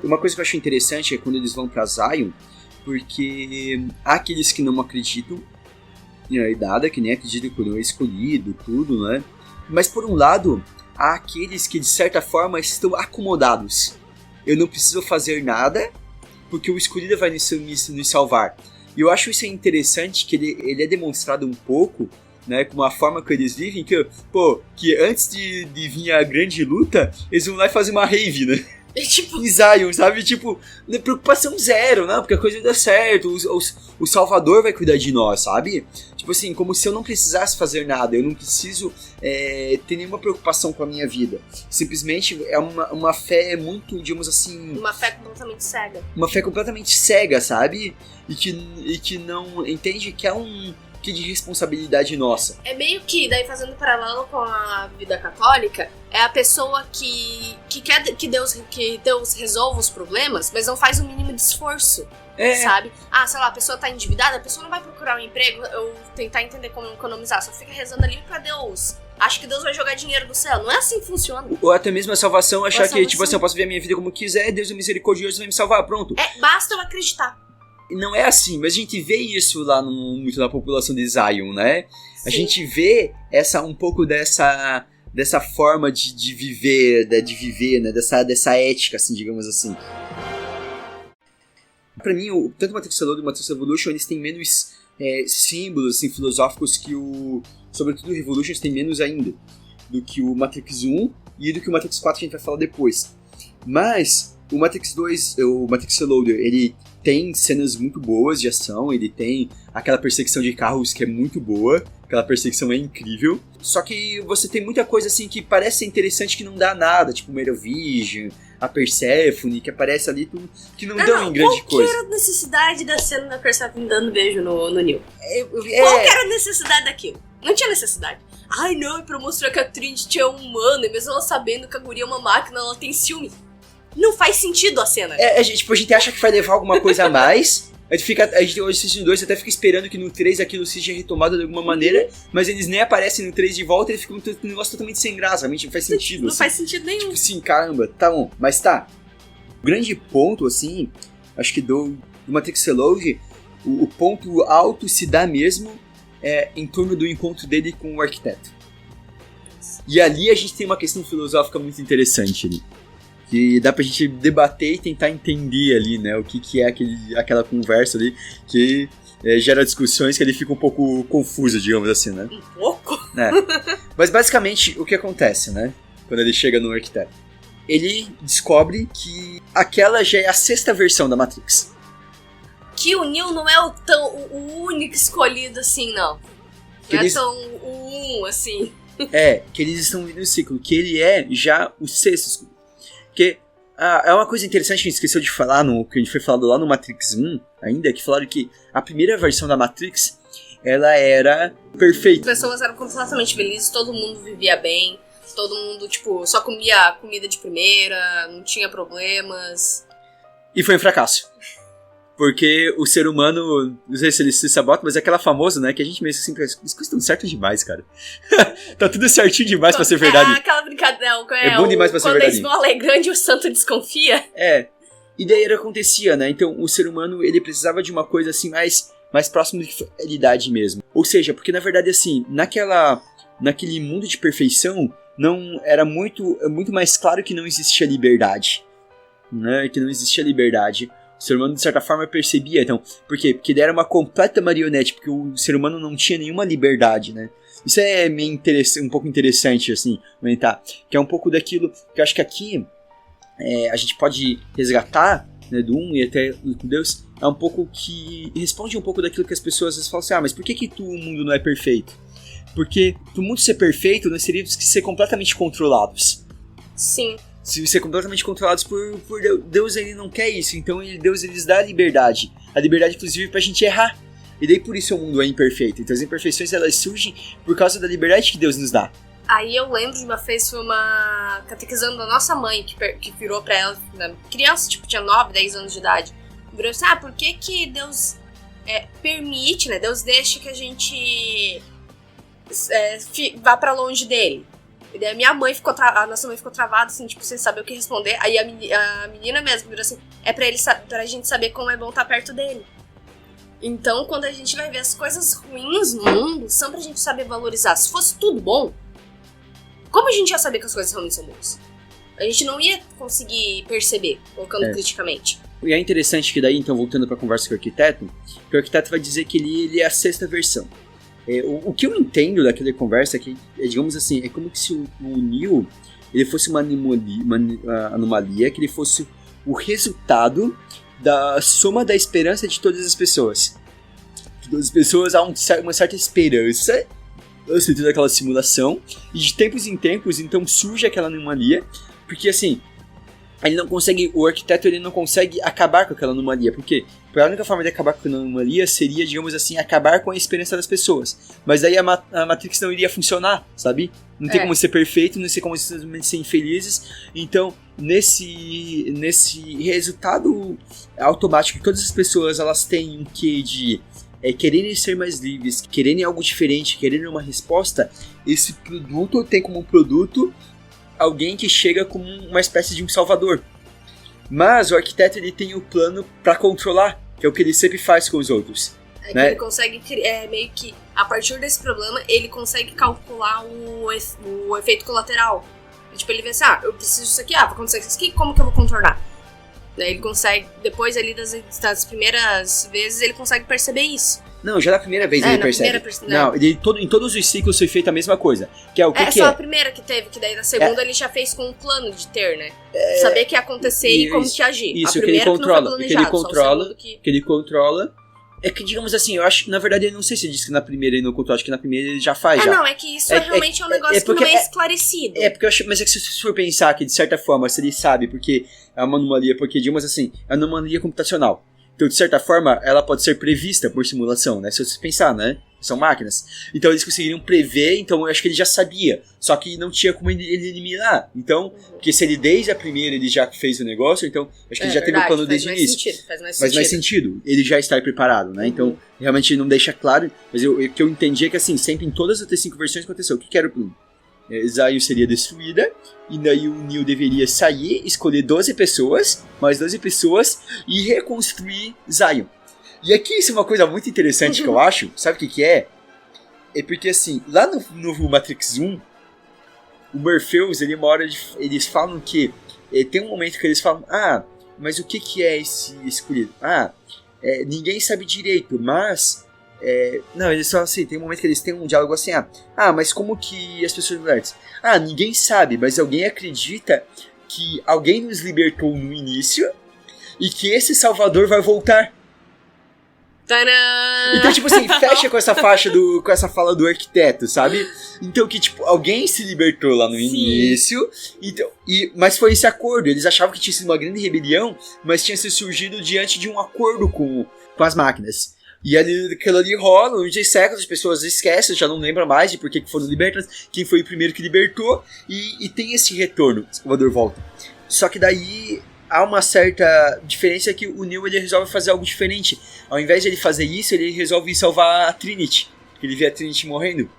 [SPEAKER 1] Uma coisa que eu acho interessante é quando eles vão pra Zion, porque há aqueles que não acreditam em realidade, que nem acreditam que o é escolhido, tudo, né? Mas por um lado, há aqueles que de certa forma estão acomodados. Eu não preciso fazer nada, porque o escolhido vai nos salvar. E eu acho isso interessante, que ele é demonstrado um pouco, né, com a forma que eles vivem, que antes de vir a grande luta, eles vão lá e fazem uma rave, né?
[SPEAKER 2] Tipo...
[SPEAKER 1] Em Zion, sabe? Tipo, preocupação zero, né? Porque a coisa dá certo, o Salvador vai cuidar de nós, sabe? Tipo assim, como se eu não precisasse fazer nada, eu não preciso ter nenhuma preocupação com a minha vida. Simplesmente é uma fé muito, digamos assim...
[SPEAKER 2] Uma fé completamente cega.
[SPEAKER 1] Uma fé completamente cega, sabe? E que não entende que é que de responsabilidade nossa.
[SPEAKER 2] É meio que, daí fazendo paralelo com a vida católica, é a pessoa que quer que Deus resolva os problemas, mas não faz o mínimo de esforço, sabe? Sei lá, a pessoa tá endividada, a pessoa não vai procurar um emprego ou tentar entender como economizar, só fica rezando ali pra Deus. Acho que Deus vai jogar dinheiro do céu. Não é assim que funciona.
[SPEAKER 1] Ou até mesmo a salvação, achar que, tipo assim, eu posso viver a minha vida como quiser, Deus é misericordioso, vai me salvar, pronto.
[SPEAKER 2] Basta eu acreditar.
[SPEAKER 1] Não é assim, mas a gente vê isso lá muito na população de Zion, né? Sim. A gente vê um pouco dessa forma de viver, né? Dessa ética, assim, digamos assim. Pra mim, tanto o Matrix Reloaded e o Matrix Evolution, eles têm menos símbolos assim, filosóficos que sobretudo o Revolutions tem menos ainda do que o Matrix 1 e do que o Matrix 4 que a gente vai falar depois. Mas o Matrix 2, o Matrix Reloaded, ele tem cenas muito boas de ação, ele tem aquela perseguição de carros que é muito boa, aquela perseguição é incrível, só que você tem muita coisa assim que parece ser interessante que não dá nada, tipo o Merovision, a Persephone, que aparece ali, que não dão em grande coisa.
[SPEAKER 2] Qual que era a necessidade da cena da Persephone dando beijo no Neo? Qual que era a necessidade daquilo? Não tinha necessidade. Ai não, pra mostrar que a Trinity é humana, e mesmo ela sabendo que a guria é uma máquina, ela tem ciúme. Não faz sentido a cena.
[SPEAKER 1] A gente acha que vai levar alguma coisa a mais. A gente hoje assistindo 2, até fica esperando que no 3 aquilo seja retomado de alguma maneira, mas eles nem aparecem no 3 de volta, ele fica um negócio totalmente sem graça, realmente não faz sentido.
[SPEAKER 2] Não faz sentido nenhum.
[SPEAKER 1] Tipo assim, caramba, tá bom, mas tá. O grande ponto, assim, acho que do Matrix Reloaded, o ponto alto se dá mesmo em torno do encontro dele com o arquiteto. E ali a gente tem uma questão filosófica muito interessante ali. Que dá pra gente debater e tentar entender ali, né, o que é aquela conversa ali, que gera discussões que ele fica um pouco confuso, digamos assim, né?
[SPEAKER 2] Um pouco?
[SPEAKER 1] Mas basicamente, o que acontece, né, quando ele chega no arquiteto? Ele descobre que aquela já é a 6ª versão da Matrix.
[SPEAKER 2] Que o Neo não é o único escolhido assim, não. Não é tão o 1, assim.
[SPEAKER 1] Que eles estão vivendo o ciclo, que ele é já o 6º escolhido. Porque é uma coisa interessante que a gente esqueceu de falar, que a gente foi falando lá no Matrix 1 ainda, que falaram que a primeira versão da Matrix, ela era perfeita.
[SPEAKER 2] As pessoas eram completamente felizes, todo mundo vivia bem, todo mundo, tipo, só comia comida de primeira, não tinha problemas.
[SPEAKER 1] E foi um fracasso. Porque o ser humano, não sei se ele se sabota, mas é aquela famosa, né, que a gente mesmo assim, as coisas estão certas demais, cara. Tá tudo certinho demais pra ser verdade.
[SPEAKER 2] Aquela brincadeira,
[SPEAKER 1] é bom demais pra ser verdade.
[SPEAKER 2] Quando a esmola é grande, o santo desconfia.
[SPEAKER 1] E daí era acontecia, né, então o ser humano, ele precisava de uma coisa assim, mais próximo de realidade mesmo. Ou seja, porque na verdade assim, naquele mundo de perfeição, não era muito mais claro que não existia liberdade, né, que não existia liberdade. O ser humano, de certa forma, percebia, então. Por quê? Porque ele era uma completa marionete, porque o ser humano não tinha nenhuma liberdade, né? Isso é meio um pouco interessante, assim, comentar. Que é um pouco daquilo que eu acho que aqui a gente pode resgatar, né, do 1 e até com Deus, é um pouco que responde um pouco daquilo que as pessoas às vezes falam assim, mas por que o mundo não é perfeito? Porque pro mundo ser perfeito, nós teríamos que ser completamente controlados.
[SPEAKER 2] Sim.
[SPEAKER 1] se ser completamente controlados por Deus. Deus, ele não quer isso, então Deus ele nos dá a liberdade inclusive pra gente errar. E daí por isso o mundo é imperfeito. Então as imperfeições elas surgem por causa da liberdade que Deus nos dá.
[SPEAKER 2] Aí eu lembro de uma vez, foi uma catequizando da nossa mãe, que virou pra ela, criança, tipo, tinha 9, 10 anos de idade, virou assim, por que Deus permite, né, Deus deixa que a gente vá pra longe dele? E daí a nossa mãe ficou travada, assim, tipo, sem saber o que responder. Aí a menina mesmo virou assim, pra gente saber como é bom estar perto dele. Então, quando a gente vai ver as coisas ruins no mundo, são pra gente saber valorizar. Se fosse tudo bom, como a gente ia saber que as coisas ruins são boas? A gente não ia conseguir perceber, colocando criticamente.
[SPEAKER 1] E é interessante que daí, então, voltando pra conversa com o arquiteto, que o arquiteto vai dizer que ele é a sexta versão. O que eu entendo daquela conversa é que, digamos assim, é como se o Neo ele fosse uma anomalia, que ele fosse o resultado da soma da esperança de todas as pessoas. De todas as pessoas há uma certa esperança dentro daquela simulação, e de tempos em tempos, então, surge aquela anomalia, porque, assim, o arquiteto ele não consegue acabar com aquela anomalia, porque a única forma de acabar com aquela anomalia seria, digamos assim, acabar com a esperança das pessoas. Mas daí a Matrix não iria funcionar, sabe? Não tem como ser perfeito, não tem como simplesmente ser infelizes. Então, nesse resultado automático que todas as pessoas elas têm um quê de quererem ser mais livres, quererem algo diferente, quererem uma resposta, esse produto tem como produto alguém que chega como uma espécie de um salvador. Mas o arquiteto ele tem o plano para controlar, que é o que ele sempre faz com os outros. Né?
[SPEAKER 2] Ele consegue, meio que, a partir desse problema, ele consegue calcular o efeito colateral. Tipo, ele vê assim, eu preciso disso aqui, vai acontecer isso aqui, como que eu vou contornar? Ele consegue, depois ali das primeiras vezes, ele consegue perceber isso.
[SPEAKER 1] Não, já na primeira vez ele percebe. Não, em todos os ciclos foi feita a mesma coisa. Que é o que
[SPEAKER 2] só a primeira que teve, que daí na segunda ele já fez com um plano de ter, né? Saber o que ia acontecer e como que agir.
[SPEAKER 1] Isso,
[SPEAKER 2] a primeira
[SPEAKER 1] que ele controla.
[SPEAKER 2] Que não foi
[SPEAKER 1] Que ele controla. É que, digamos assim, eu acho, na verdade, eu não sei se diz que na primeira ele não controla, acho que na primeira ele já faz. Já.
[SPEAKER 2] Não, é que isso realmente é um negócio que não é esclarecido.
[SPEAKER 1] Porque eu acho, mas é que se for pensar que, de certa forma, se ele sabe, porque é uma anomalia, porque, digamos assim, é uma anomalia computacional. Então, de certa forma, ela pode ser prevista por simulação, né? Se você pensar, né? São máquinas. Então, eles conseguiriam prever, então eu acho que ele já sabia. Só que não tinha como ele eliminar. Então, porque se ele desde a primeira ele já fez o negócio, então acho que ele já teve o plano desde o início. Faz mais sentido. Ele já está preparado, né? Então, realmente não deixa claro. Mas o que eu entendi é que, assim, sempre em todas as 5 versões aconteceu. O que era o plano? Zion seria destruída, e daí o Neo deveria sair, escolher 12 pessoas, mais 12 pessoas, e reconstruir Zion. E aqui isso é uma coisa muito interessante que eu acho, sabe o que é? É porque assim, lá no Matrix 1, o Morpheus, eles falam que, tem um momento que eles falam, mas o que é esse escolhido? Ninguém sabe direito, mas... não, eles falam assim, tem um momento que eles têm um diálogo assim, mas como que as pessoas libertas? Ninguém sabe, mas alguém acredita que alguém nos libertou no início e que esse salvador vai voltar.
[SPEAKER 2] Tadã!
[SPEAKER 1] Então, tipo assim, fecha com essa com essa fala do arquiteto, sabe? Então, que tipo, alguém se libertou lá no início, então, mas foi esse acordo. Eles achavam que tinha sido uma grande rebelião, mas tinha sido surgido diante de um acordo com as máquinas. E aquilo ali rola, uns séculos, as pessoas esquecem, já não lembram mais de por que foram libertas, quem foi o primeiro que libertou, e tem esse retorno, o Salvador volta. Só que daí há uma certa diferença que o Neo ele resolve fazer algo diferente. Ao invés de ele fazer isso, ele resolve salvar a Trinity, porque ele vê a Trinity morrendo.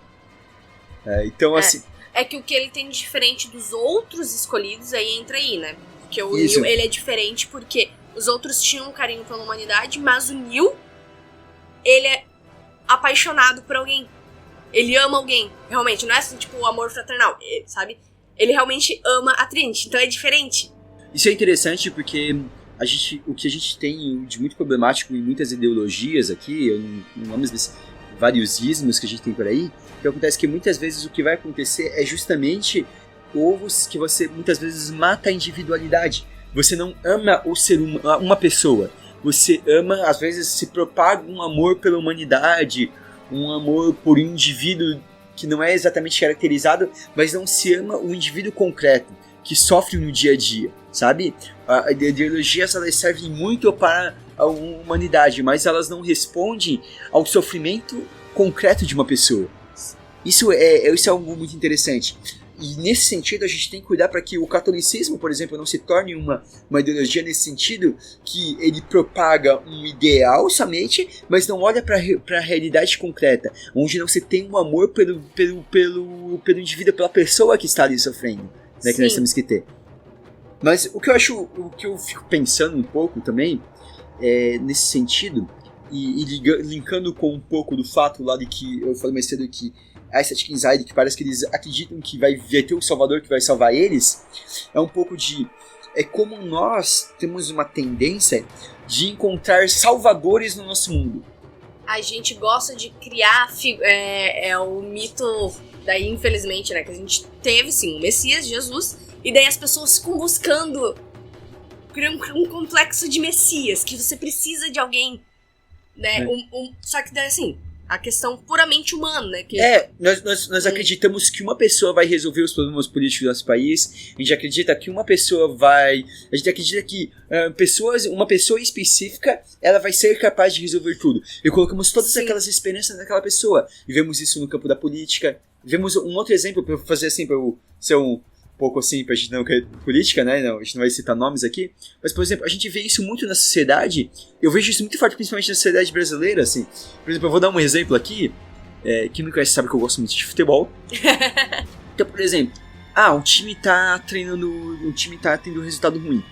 [SPEAKER 1] Então, assim...
[SPEAKER 2] É que o que ele tem de diferente dos outros escolhidos, aí entra aí, né? Porque o Neo, ele é diferente porque os outros tinham um carinho pela humanidade, mas o Neo... ele é apaixonado por alguém. Ele ama alguém. Realmente, não é assim, tipo, o amor fraternal, sabe? Ele realmente ama a Trinity, então é diferente.
[SPEAKER 1] Isso é interessante porque o que a gente tem de muito problemático em muitas ideologias aqui, eu não vamos ver vários ismos que a gente tem por aí, que acontece que muitas vezes o que vai acontecer é justamente que você muitas vezes mata a individualidade. Você não ama o ser humano, uma pessoa. Você ama, às vezes se propaga um amor pela humanidade, um amor por um indivíduo que não é exatamente caracterizado, mas não se ama o indivíduo concreto, que sofrem no dia a dia, sabe? A ideologias, elas servem muito para a humanidade, mas elas não respondem ao sofrimento concreto de uma pessoa. Isso é algo muito interessante. E nesse sentido a gente tem que cuidar para que o catolicismo, por exemplo, não se torne uma ideologia nesse sentido, que ele propaga um ideal somente, mas não olha para a realidade concreta, onde não se tem um amor pelo indivíduo, pela pessoa que está ali sofrendo, né, que nós temos que ter. Mas o que eu fico pensando um pouco também, nesse sentido, e linkando com um pouco do fato lá de que eu falei mais cedo que a Static Anxiety, que parece que eles acreditam que vai ter um salvador que vai salvar eles, é um pouco de... É como nós temos uma tendência de encontrar salvadores no nosso mundo.
[SPEAKER 2] A gente gosta de criar... o mito, daí infelizmente, né, que a gente teve, sim, o Messias, Jesus, e daí as pessoas ficam buscando um complexo de Messias, que você precisa de alguém, né, só que daí assim... A questão puramente humana, né?
[SPEAKER 1] Nós acreditamos que uma pessoa vai resolver os problemas políticos do nosso país. A gente acredita que uma pessoa vai... A gente acredita que uma pessoa específica, ela vai ser capaz de resolver tudo. E colocamos todas aquelas esperanças naquela pessoa. E vemos isso no campo da política. Vemos um outro exemplo, para fazer assim, para eu ser um pouco assim, pra gente não querer política, né? Não, a gente não vai citar nomes aqui. Mas, por exemplo, a gente vê isso muito na sociedade. Eu vejo isso muito forte, principalmente na sociedade brasileira, assim. Por exemplo, eu vou dar um exemplo aqui. Quem me conhece sabe que eu gosto muito de futebol. Então, por exemplo, um time tá treinando, um time tá tendo um resultado ruim.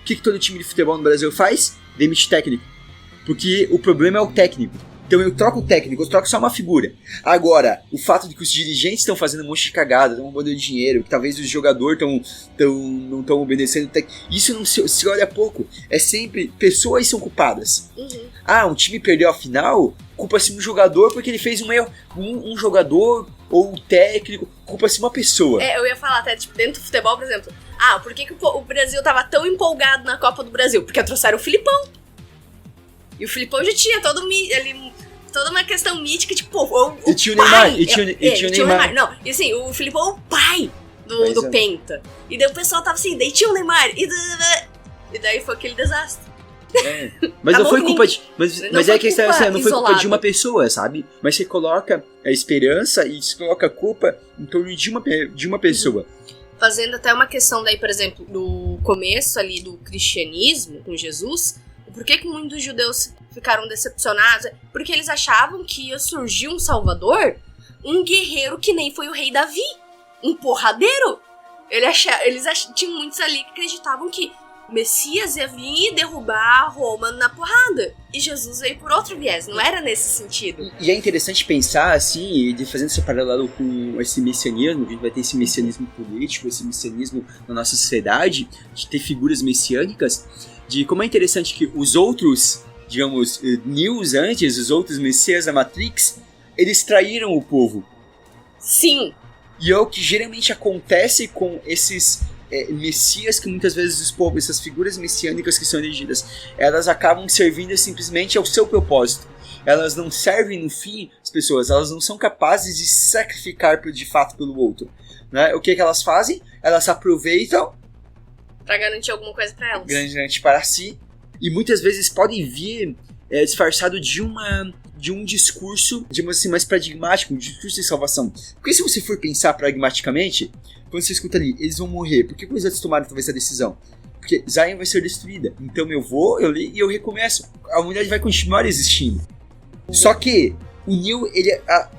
[SPEAKER 1] O que todo time de futebol no Brasil faz? Demite técnico. Porque o problema é o técnico. Então eu troco o técnico, eu troco só uma figura. Agora, o fato de que os dirigentes estão fazendo um monte de cagada, estão roubando dinheiro, que talvez os jogadores não estão obedecendo o técnico, isso não se olha pouco. É sempre pessoas são culpadas. Um time perdeu a final, culpa-se um jogador porque ele fez um erro. Um jogador ou o técnico, culpa-se uma pessoa.
[SPEAKER 2] Eu ia falar até, tipo, dentro do futebol, por exemplo. Por que o Brasil tava tão empolgado na Copa do Brasil? Porque trouxeram o Filipão. E o Filipão já tinha toda uma questão mítica, tipo,
[SPEAKER 1] e tinha o Neymar. E tinha o Neymar.
[SPEAKER 2] Não, e assim, o Filipão é o pai do Penta. E daí o pessoal tava assim, daí tinha o Neymar. E daí foi aquele desastre.
[SPEAKER 1] Mas não foi culpa de... Mas é a questão, não foi culpa de uma pessoa, sabe? Mas você coloca a esperança e você coloca a culpa em torno de uma pessoa.
[SPEAKER 2] Fazendo até uma questão daí, por exemplo, do começo ali do cristianismo com Jesus... Por que muitos judeus ficaram decepcionados? Porque eles achavam que ia surgir um salvador, um guerreiro que nem foi o rei Davi, um porradeiro. Tinham muitos ali que acreditavam que o Messias ia vir e derrubar Roma na porrada. E Jesus veio por outro viés, não era nesse sentido.
[SPEAKER 1] E é interessante pensar, assim, fazendo esse paralelo com esse messianismo, a gente vai ter esse messianismo político, esse messianismo na nossa sociedade, de ter figuras messiânicas, de como é interessante que os outros, digamos, News antes, os outros messias da Matrix, eles traíram o povo.
[SPEAKER 2] Sim.
[SPEAKER 1] E é o que geralmente acontece com esses messias que muitas vezes os povos, essas figuras messiânicas que são elegidas, elas acabam servindo simplesmente ao seu propósito. Elas não servem no fim as pessoas, elas não são capazes de sacrificar de fato pelo outro. Né? O que elas fazem? Elas aproveitam
[SPEAKER 2] pra garantir alguma coisa pra elas.
[SPEAKER 1] Garantir para si. E muitas vezes podem vir disfarçado de um discurso, digamos assim, mais pragmático, um discurso de salvação. Porque se você for pensar pragmaticamente, quando você escuta ali, eles vão morrer. Por que os outros tomaram talvez essa decisão? Porque Zion vai ser destruída. Então eu vou, eu leio e eu recomeço. A humanidade vai continuar existindo. Só que o Neo,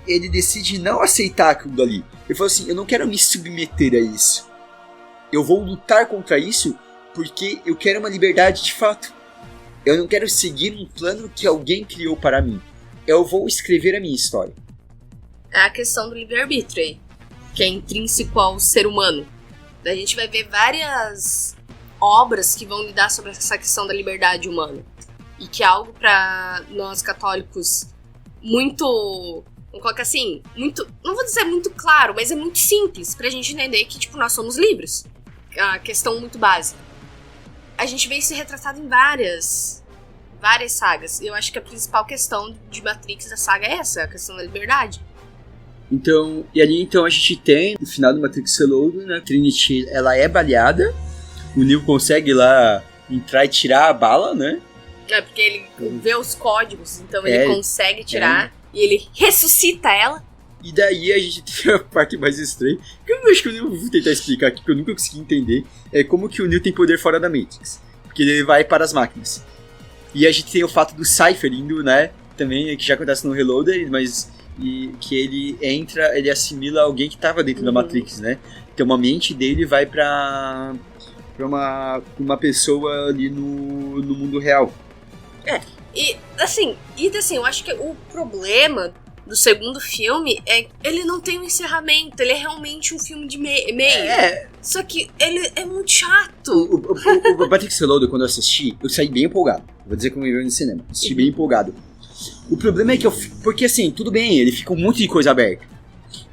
[SPEAKER 1] ele decide não aceitar aquilo dali. Ele falou assim, eu não quero me submeter a isso. Eu vou lutar contra isso porque eu quero uma liberdade de fato. Eu não quero seguir um plano que alguém criou para mim. Eu vou escrever a minha história.
[SPEAKER 2] É a questão do livre-arbítrio aí, que é intrínseco ao ser humano. A gente vai ver várias obras que vão lidar sobre essa questão da liberdade humana. E que é algo para nós católicos muito... Vamos colocar assim, muito... Não vou dizer muito claro, mas é muito simples pra gente entender que, tipo, nós somos livres. A questão muito básica. A gente vê isso retratado em várias sagas. E eu acho que a principal questão de Matrix da saga é essa, a questão da liberdade.
[SPEAKER 1] Então, e ali então a gente tem, no final do Matrix Reloaded, né, Trinity, ela é baleada, o Neo consegue lá entrar e tirar a bala, né?
[SPEAKER 2] É, porque ele vê os códigos, então ele consegue tirar e ele ressuscita ela.
[SPEAKER 1] E daí a gente tem a parte mais estranha, que eu acho que eu vou tentar explicar aqui, que eu nunca consegui entender, é como que o Neo tem poder fora da Matrix. Porque ele vai para as máquinas. E a gente tem o fato do Cypher indo, né, também, que já acontece no Reloader, mas que ele entra, ele assimila alguém que estava dentro da Matrix, né? Então a mente dele vai para uma pessoa ali no mundo real.
[SPEAKER 2] E assim, eu acho que o problema do segundo filme é que ele não tem um encerramento, ele é realmente um filme de meio. Só que ele é muito chato.
[SPEAKER 1] O Matrix Reloaded, quando eu assisti, eu saí bem empolgado. Vou dizer como eu vi no cinema. Assisti bem empolgado. O problema é que porque assim, tudo bem, ele fica um monte de coisa aberta.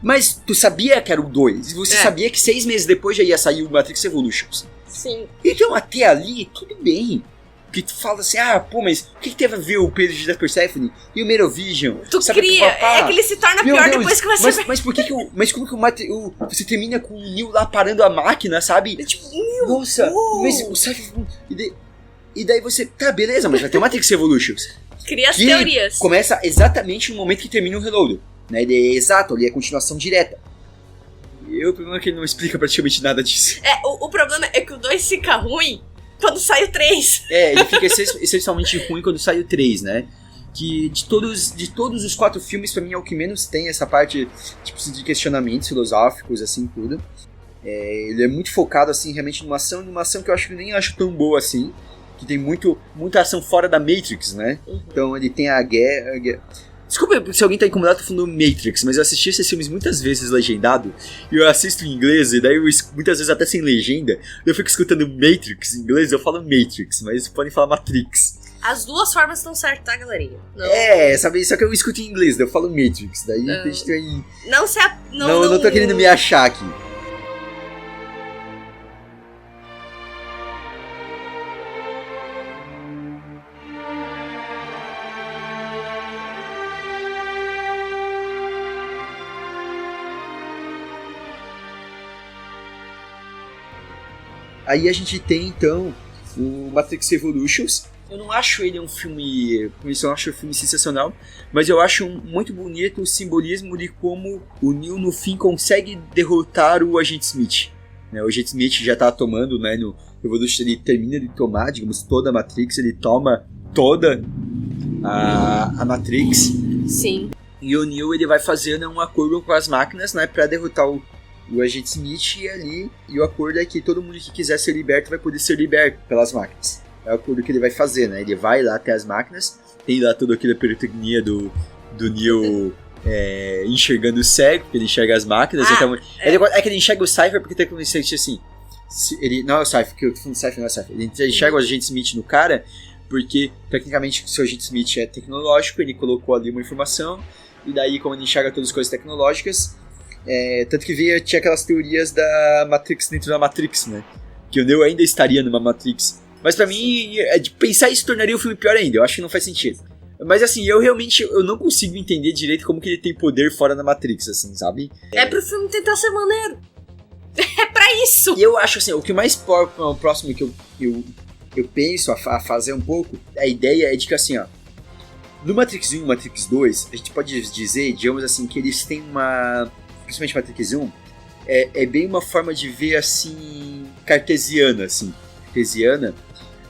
[SPEAKER 1] Mas tu sabia que era o 2. Você sabia que 6 meses depois já ia sair o Matrix Evolutions.
[SPEAKER 2] Sim.
[SPEAKER 1] Então até ali, tudo bem. Porque tu fala assim, mas o que teve a ver o Pedro da Persephone e o Merovision?
[SPEAKER 2] Tu cria, é que ele se torna pior Deus, depois que você...
[SPEAKER 1] Mas por que mas como que você termina com o Neo lá parando a máquina, sabe?
[SPEAKER 2] É tipo,
[SPEAKER 1] nossa, mas o Cypher... E daí você, tá, beleza, mas vai ter o Matrix Evolutions.
[SPEAKER 2] Cria as teorias.
[SPEAKER 1] Começa exatamente no momento que termina o Reload. Né? Ele é exato, ali é continuação direta. E o problema é que ele não explica praticamente nada disso.
[SPEAKER 2] O problema é que o 2 fica ruim quando sai o 3.
[SPEAKER 1] Ele fica essencialmente ruim quando sai o 3, né? Que de todos os 4 filmes, pra mim, é o que menos tem essa parte tipo, de questionamentos filosóficos, assim, tudo. Ele é muito focado, assim, realmente numa ação que eu acho que nem acho tão boa, assim. Que tem muita ação fora da Matrix, né? Então ele tem a guerra... Desculpa se alguém tá incomodado falando Matrix, mas eu assisti esses filmes muitas vezes legendado, e eu assisto em inglês, e daí eu, muitas vezes até sem legenda, eu fico escutando Matrix em inglês, eu falo Matrix, mas vocês podem falar Matrix.
[SPEAKER 2] As duas formas estão certas, tá, galerinha?
[SPEAKER 1] Sabe, só que eu escuto em inglês, daí eu falo Matrix, daí a gente tem... Não tô querendo me achar aqui. Aí a gente tem, então, o Matrix Evolutions. Eu não acho ele um filme... Por isso eu acho o filme sensacional. Mas eu acho muito bonito o simbolismo de como o Neo, no fim, consegue derrotar o Agente Smith. Né? O Agente Smith já tá tomando, né? No Evolution ele termina de tomar, digamos, toda a Matrix. Ele toma toda a Matrix.
[SPEAKER 2] Sim.
[SPEAKER 1] E o Neo, ele vai fazendo um acordo com as máquinas, né? Pra derrotar o Agente Smith e o acordo é que todo mundo que quiser ser liberto vai poder ser liberto pelas máquinas. É o acordo que ele vai fazer, né? Ele vai lá até as máquinas, tem lá toda aquela pirotecnia do Neo enxergando o cego, porque ele enxerga as máquinas. Então, é que ele enxerga o Cypher porque tem como ele sente assim. Não é o Cypher, que eu tô falando Cypher, não é o Cypher. Ele enxerga o Agente Smith no cara, porque tecnicamente se o Agente Smith é tecnológico, ele colocou ali uma informação, e daí, como ele enxerga todas as coisas tecnológicas. Tanto que tinha aquelas teorias da Matrix dentro da Matrix, né? Que o Neo ainda estaria numa Matrix. Mas pra mim, de pensar isso tornaria o filme pior ainda. Eu acho que não faz sentido. Mas assim, eu não consigo entender direito como que ele tem poder fora da Matrix, assim, sabe?
[SPEAKER 2] É pro filme tentar ser maneiro. É pra isso!
[SPEAKER 1] E eu acho assim, o que mais próximo que eu penso a fazer um pouco, a ideia é de que assim, ó, no Matrix 1 e Matrix 2, a gente pode dizer, digamos assim, que eles têm principalmente Matrix 1, é bem uma forma de ver, assim, cartesiana,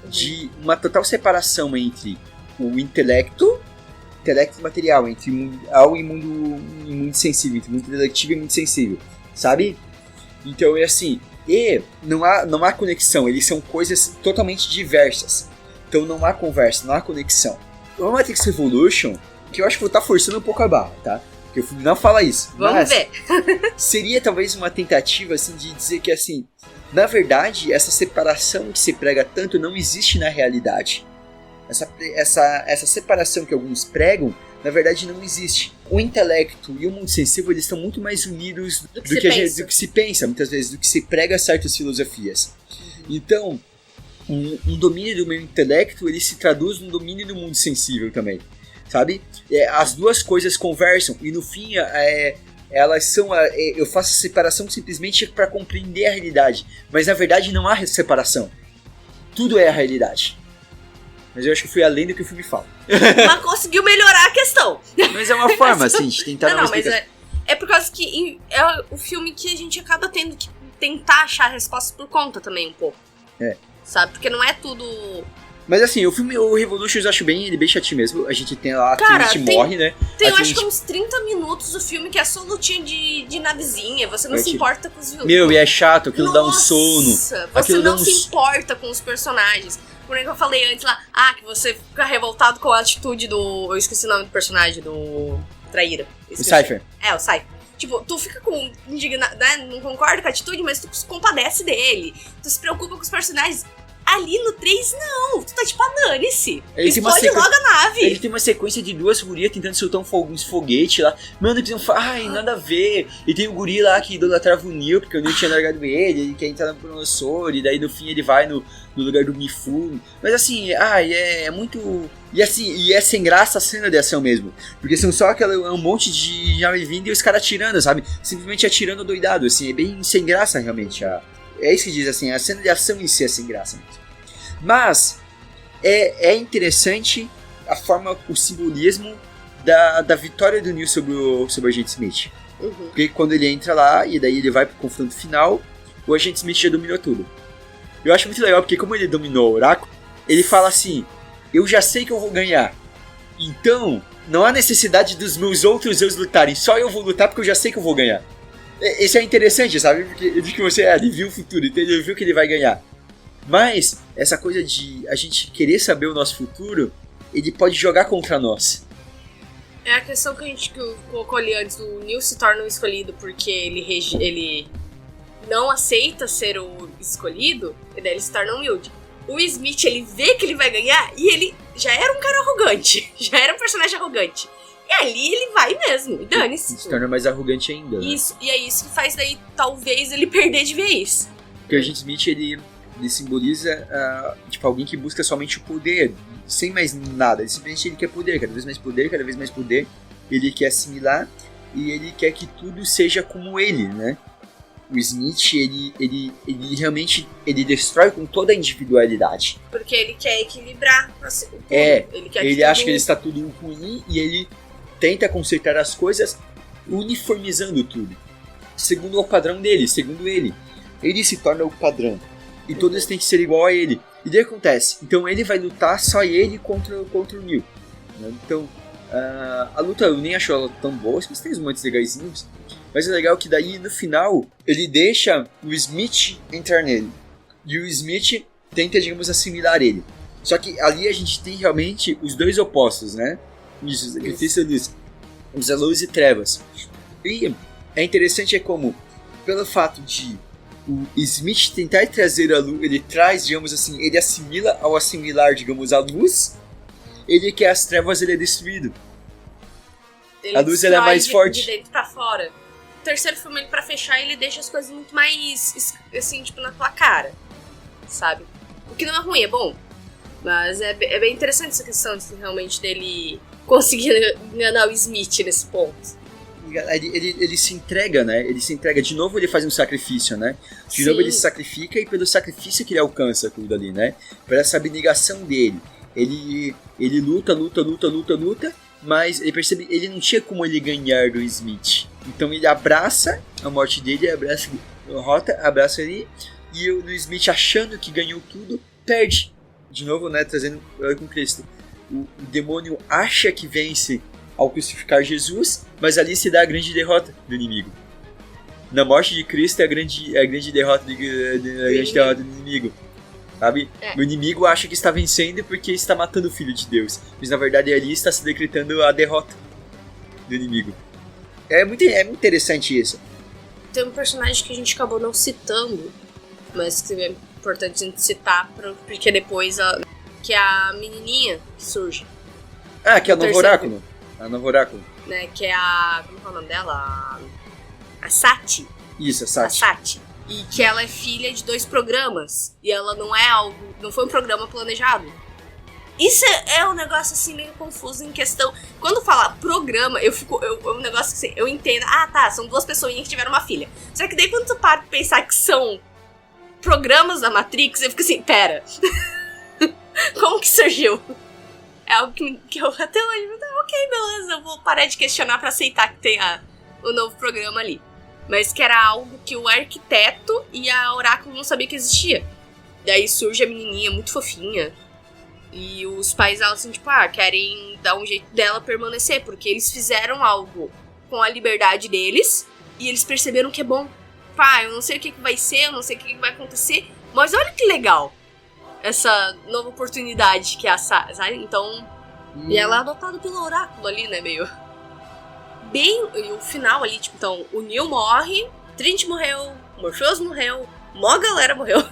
[SPEAKER 1] de uma total separação entre o intelecto e material, entre mundo real e mundo sensível, entre mundo intelectivo e mundo sensível, sabe? Então é assim, não há conexão, eles são coisas totalmente diversas, então não há conversa, não há conexão. O Matrix Revolution, que eu acho que vou estar forçando um pouco a barra, tá? Porque o filme não fala isso.
[SPEAKER 2] Vamos ver.
[SPEAKER 1] Seria talvez uma tentativa assim, de dizer que assim, na verdade, essa separação que se prega tanto não existe na realidade. Essa separação que alguns pregam, na verdade não existe. O intelecto e o mundo sensível, eles estão muito mais unidos do que se pensa, muitas vezes, do que se prega certas filosofias. Então, um domínio do meu intelecto, ele se traduz num domínio do mundo sensível também. Sabe? As duas coisas conversam e no fim elas são... eu faço a separação simplesmente para compreender a realidade. Mas na verdade não há separação. Tudo é a realidade. Mas eu acho que fui além do que o filme fala.
[SPEAKER 2] Mas conseguiu melhorar a questão.
[SPEAKER 1] Mas é uma forma, assim, de tentar dar uma explicação.
[SPEAKER 2] Mas é por causa que é o filme que a gente acaba tendo que tentar achar respostas por conta também um pouco. Sabe? Porque não é tudo...
[SPEAKER 1] Mas assim, o filme, o Revolutions, eu acho ele bem chatinho mesmo. A gente tem lá,
[SPEAKER 2] cara,
[SPEAKER 1] a Trinity morre, né?
[SPEAKER 2] Tem, eu acho que uns 30 minutos do filme que é só lutinha de navezinha. Você não se importa com os vilões.
[SPEAKER 1] Meu, e é chato, aquilo dá um sono.
[SPEAKER 2] Você não se importa com os personagens. Por exemplo, eu falei antes lá, que você fica revoltado com a atitude do... Eu esqueci o nome do personagem, do Traíra.
[SPEAKER 1] O Cypher.
[SPEAKER 2] O Cypher. Tipo, tu fica com indignado, né? Não concorda com a atitude, mas tu se compadece dele. Tu se preocupa com os personagens. Ali no 3, não. Tu tá tipo, dane-se. Explode logo a nave.
[SPEAKER 1] Ele tem uma sequência de 2 gurias tentando soltar uns foguete lá. Mano, eles não falam, nada a ver. E tem o guri lá que idolatrava o Neo, porque o Neo tinha largado ele quer entrar no Pronossor, e daí no fim ele vai no lugar do Mifune. Mas assim, é muito... E assim, e é sem graça a cena de ação mesmo. Porque são só um monte de nave vindo e os caras atirando, sabe? Simplesmente atirando doidado, assim. É bem sem graça, realmente, É isso que diz, assim, a cena de ação em si é sem graça mesmo. Mas é interessante a forma, o simbolismo da vitória do Neo sobre o Agente Smith.
[SPEAKER 2] Uhum.
[SPEAKER 1] Porque quando ele entra lá e daí ele vai pro confronto final, o Agente Smith já dominou tudo. Eu acho muito legal porque como ele dominou o Oráculo, ele fala assim, eu já sei que eu vou ganhar. Então, não há necessidade dos meus outros eus lutarem, só eu vou lutar porque eu já sei que eu vou ganhar. Isso é interessante, sabe? Porque ele que você ele viu o futuro, então ele viu que ele vai ganhar. Mas, essa coisa de a gente querer saber o nosso futuro, ele pode jogar contra nós.
[SPEAKER 2] É a questão que a gente colocou ali antes, o Neo se torna o escolhido porque ele não aceita ser o escolhido, e daí ele se torna humilde. O Smith, ele vê que ele vai ganhar, e ele já era um cara arrogante, já era um personagem arrogante. E ali ele vai mesmo, e dane-se.
[SPEAKER 1] Se torna mais arrogante ainda, né?
[SPEAKER 2] Isso, e é isso que faz daí, talvez, ele perder de vez.
[SPEAKER 1] Porque o Agente Smith, ele simboliza tipo, alguém que busca somente o poder, sem mais nada. Ele simplesmente quer poder, cada vez mais poder, cada vez mais poder. Ele quer assimilar, e ele quer que tudo seja como ele, né? O Smith, ele realmente ele destrói com toda a individualidade.
[SPEAKER 2] Porque ele quer equilibrar assim, tudo.
[SPEAKER 1] Ele acha que ele está tudo ruim e ele tenta consertar as coisas uniformizando tudo. Segundo o padrão dele, segundo ele. Ele se torna o padrão. E todos têm que ser igual a ele. E daí acontece. Então ele vai lutar só ele contra o Neo. Né? Então a luta eu nem acho ela tão boa, mas tem uns momentos legaisinhos. Mas é legal que daí no final ele deixa o Smith entrar nele. E o Smith tenta, digamos, assimilar ele. Só que ali a gente tem realmente os dois opostos, né? Isso, o sacrifício dos luz e trevas. E é interessante como, pelo fato de o Smith tentar trazer a luz, ele traz, digamos assim, ele assimila ao assimilar, digamos, a luz, ele quer as trevas, ele é destruído.
[SPEAKER 2] Ele
[SPEAKER 1] a luz ela é mais forte.
[SPEAKER 2] De dentro pra fora. O terceiro filme, ele, pra fechar, ele deixa as coisas muito mais, assim, tipo, na tua cara, sabe? O que não é ruim, é bom. Mas é bem interessante essa questão, assim, realmente, dele conseguir enganar o Smith nesse ponto.
[SPEAKER 1] Ele se entrega, né? Ele se entrega. De novo ele faz um sacrifício, né? De novo ele se sacrifica e pelo sacrifício que ele alcança tudo ali, né? Por essa abnegação dele. Ele luta, mas ele percebe ele não tinha como ele ganhar do Smith. Então ele abraça a morte dele, abraça a Rota, abraça ele, e o Smith, achando que ganhou tudo, perde. De novo, né? Trazendo com Cristo. O demônio acha que vence ao crucificar Jesus, mas ali se dá a grande derrota do inimigo. Na morte de Cristo é a grande derrota do inimigo. Sabe? O inimigo acha que está vencendo porque está matando o Filho de Deus. Mas na verdade ali está se decretando a derrota do inimigo. É muito interessante isso.
[SPEAKER 2] Tem um personagem que a gente acabou não citando, mas que é importante a gente citar, porque depois que é a menininha que surge.
[SPEAKER 1] Que é o Novo Oráculo. A Novo Oráculo.
[SPEAKER 2] Né, que é a... Como é o nome dela? A Sati.
[SPEAKER 1] Isso, a Sati.
[SPEAKER 2] A Sati. E que ela é filha de 2 programas. E ela não foi um programa planejado. Isso é um negócio assim meio confuso em questão. Quando fala programa, é um negócio que assim, eu entendo. Ah, tá, são duas pessoinhas que tiveram uma filha. Só que daí quando tu para pra pensar que são programas da Matrix, eu fico assim, pera. Como que surgiu? É algo que eu até hoje, ok, beleza, eu vou parar de questionar pra aceitar que tem o novo programa ali. Mas que era algo que o arquiteto e a Oráculo não sabiam que existia. Daí surge a menininha muito fofinha. E os pais dela assim, tipo, querem dar um jeito dela permanecer. Porque eles fizeram algo com a liberdade deles. E eles perceberam que é bom. Eu não sei o que vai ser, eu não sei o que vai acontecer. Mas olha que legal. Essa nova oportunidade que é a Sabe? Então... E ela é adotada pelo Oráculo ali, né, meio... Bem... E o final ali, tipo, então... O Neo morre, Trinity morreu, Morpheus morreu, mó galera morreu.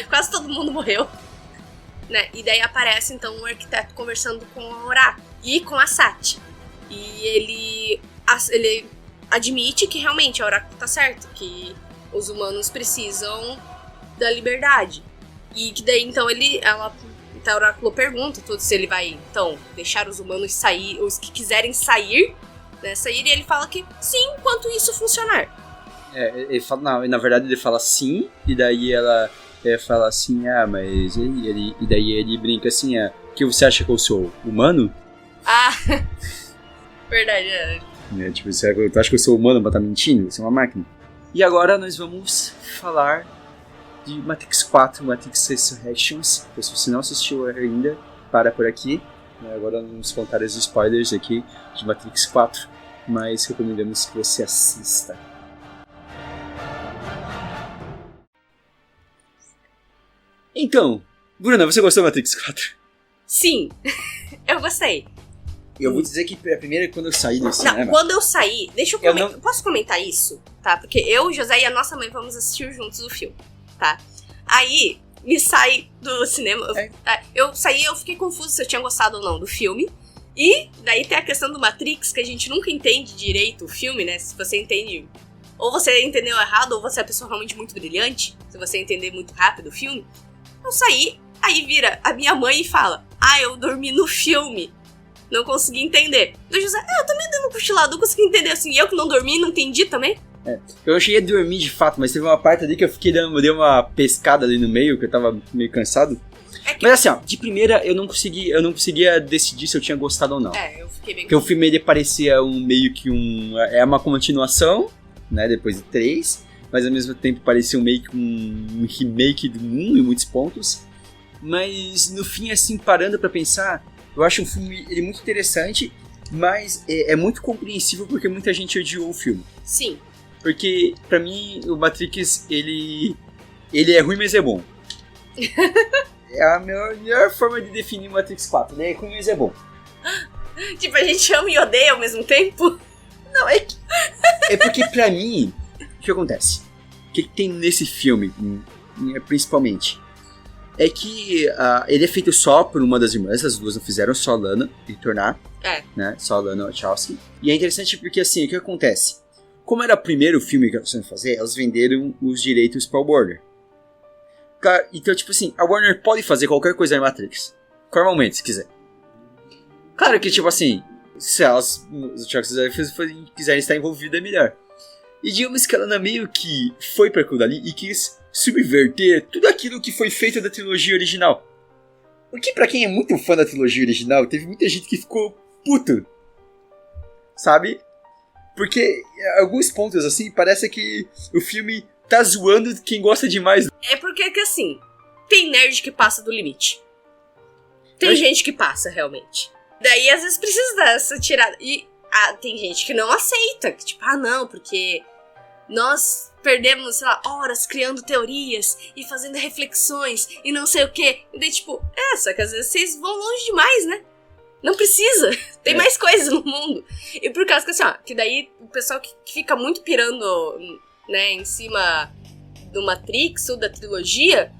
[SPEAKER 2] Quase todo mundo morreu. Né? E daí aparece, então, o arquiteto conversando com a Oráculo. E com a Sati. E ele admite que realmente a Oráculo tá certo. Que os humanos precisam da liberdade. E que daí, então, a Oráculo pergunta tudo se ele vai, então, deixar os humanos sair, os que quiserem sair, né, sair, e ele fala que sim, enquanto isso funcionar.
[SPEAKER 1] Ele fala, não, na verdade ele fala sim, e daí ela fala assim, mas e daí ele brinca assim, que você acha que eu sou humano?
[SPEAKER 2] Verdade,
[SPEAKER 1] tipo, tu acha que eu sou humano pra estar mentindo? Você é uma máquina. E agora nós vamos falar de Matrix 4, Matrix Resurrections. Se você não assistiu ainda, para por aqui. Agora vamos contar os spoilers aqui de Matrix 4, mas recomendamos que você assista. Então, Bruna, você gostou de Matrix 4?
[SPEAKER 2] Sim, eu gostei.
[SPEAKER 1] Eu vou dizer que a primeira quando eu saí do cinema...
[SPEAKER 2] Não, quando eu saí... Deixa eu comentar. Posso comentar isso? Tá? Porque eu, o José e a nossa mãe vamos assistir juntos o filme. Tá? Aí, me sai do cinema. Eu saí, eu fiquei confusa se eu tinha gostado ou não do filme. E daí tem a questão do Matrix, que a gente nunca entende direito o filme, né? Se você entende... Ou você entendeu errado, ou você é uma pessoa realmente muito brilhante. Se você entender muito rápido o filme. Eu saí, aí vira a minha mãe e fala: eu dormi no filme. Não consegui entender. Do José, eu também dei uma cochilada, não consegui entender assim. Eu que não dormi, não entendi também.
[SPEAKER 1] Eu cheguei a dormir de fato, mas teve uma parte ali que eu dei uma pescada ali no meio, que eu tava meio cansado. Mas assim, de primeira eu não conseguia decidir se eu tinha gostado ou não.
[SPEAKER 2] Eu fiquei bem...
[SPEAKER 1] Porque o filme ele parecia meio que é uma continuação, né, depois de 3, mas ao mesmo tempo parecia meio que um remake do 1 em muitos pontos. Mas no fim, assim, parando pra pensar, eu acho um filme ele muito interessante, mas é muito compreensível porque muita gente odiou o filme.
[SPEAKER 2] Sim.
[SPEAKER 1] Porque, pra mim, o Matrix, ele é ruim, mas é bom. É a melhor forma de definir o Matrix 4. Ele é ruim, mas é bom.
[SPEAKER 2] Tipo, a gente ama e odeia ao mesmo tempo?
[SPEAKER 1] Não, é porque, pra mim, o que acontece? O que tem nesse filme, principalmente? É que ele é feito só por uma das irmãs, as duas não fizeram, só a Lana retornar. Né? Só a Lana Wachowski. E é interessante porque, assim, o que acontece? Como era o primeiro filme que elas iam fazer, elas venderam os direitos pra Warner. Então, tipo assim, a Warner pode fazer qualquer coisa na Matrix. Formalmente, se quiser. Claro que, tipo assim, se elas, os quiserem estar envolvidas, é melhor. E digamos que ela meio que foi pra aquilo dali e quis subverter tudo aquilo que foi feito da trilogia original. O que, pra quem é muito fã da trilogia original, teve muita gente que ficou puto. Sabe? Porque em alguns pontos, assim, parece que o filme tá zoando quem gosta demais.
[SPEAKER 2] É porque, assim, tem nerd que passa do limite. Tem gente que passa, realmente. Daí, às vezes, precisa dessa tirada. E tem gente que não aceita. Que, tipo, não, porque nós perdemos, sei lá, horas criando teorias e fazendo reflexões e não sei o quê. E daí, tipo, só que às vezes vocês vão longe demais, né? Não precisa. Tem mais coisas no mundo. E por causa que, assim, que daí o pessoal que fica muito pirando, né, em cima do Matrix ou da trilogia,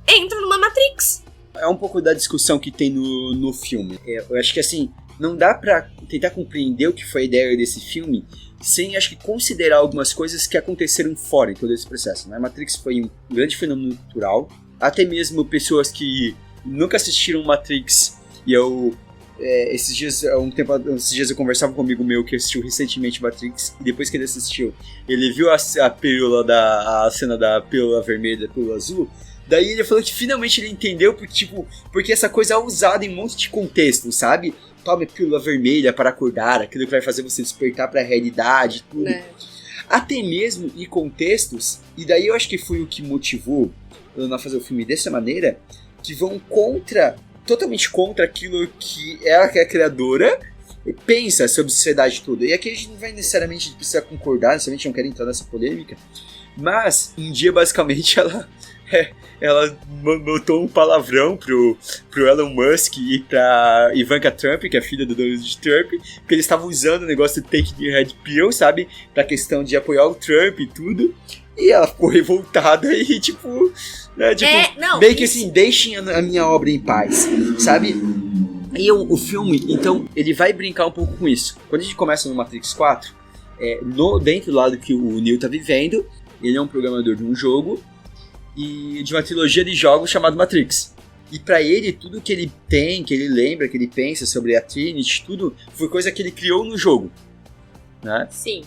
[SPEAKER 2] entra numa Matrix.
[SPEAKER 1] É um pouco da discussão que tem no filme. Eu acho que, assim, não dá pra tentar compreender o que foi a ideia desse filme sem, acho que, considerar algumas coisas que aconteceram fora em todo esse processo, né? Matrix foi um grande fenômeno natural. Até mesmo pessoas que nunca assistiram Matrix, e eu... esses dias eu conversava com um amigo meu que assistiu recentemente Matrix, e depois que ele assistiu, ele viu a cena da pílula vermelha e da pílula azul, daí ele falou que finalmente ele entendeu porque essa coisa é usada em um monte de contexto, sabe? Tome pílula vermelha para acordar, aquilo que vai fazer você despertar para a realidade, tudo. Até mesmo em contextos, e daí eu acho que foi o que motivou a fazer o filme dessa maneira, que vão totalmente contra aquilo que ela, que é a criadora, pensa sobre a sociedade toda. E aqui a gente não vai necessariamente precisar concordar, necessariamente não quero entrar nessa polêmica, mas um dia basicamente ela botou um palavrão pro Elon Musk e pra Ivanka Trump, que é a filha do Donald Trump, porque eles estavam usando o negócio do Take the Red Pill, sabe, pra questão de apoiar o Trump e tudo. E ela ficou revoltada e, meio que assim, deixem a minha obra em paz, sabe? E o filme, então, ele vai brincar um pouco com isso. Quando a gente começa no Matrix 4, dentro do lado que o Neo tá vivendo, ele é um programador de um jogo, e de uma trilogia de jogos chamado Matrix. E pra ele, tudo que ele tem, que ele lembra, que ele pensa sobre a Trinity, tudo, foi coisa que ele criou no jogo, né?
[SPEAKER 2] Sim.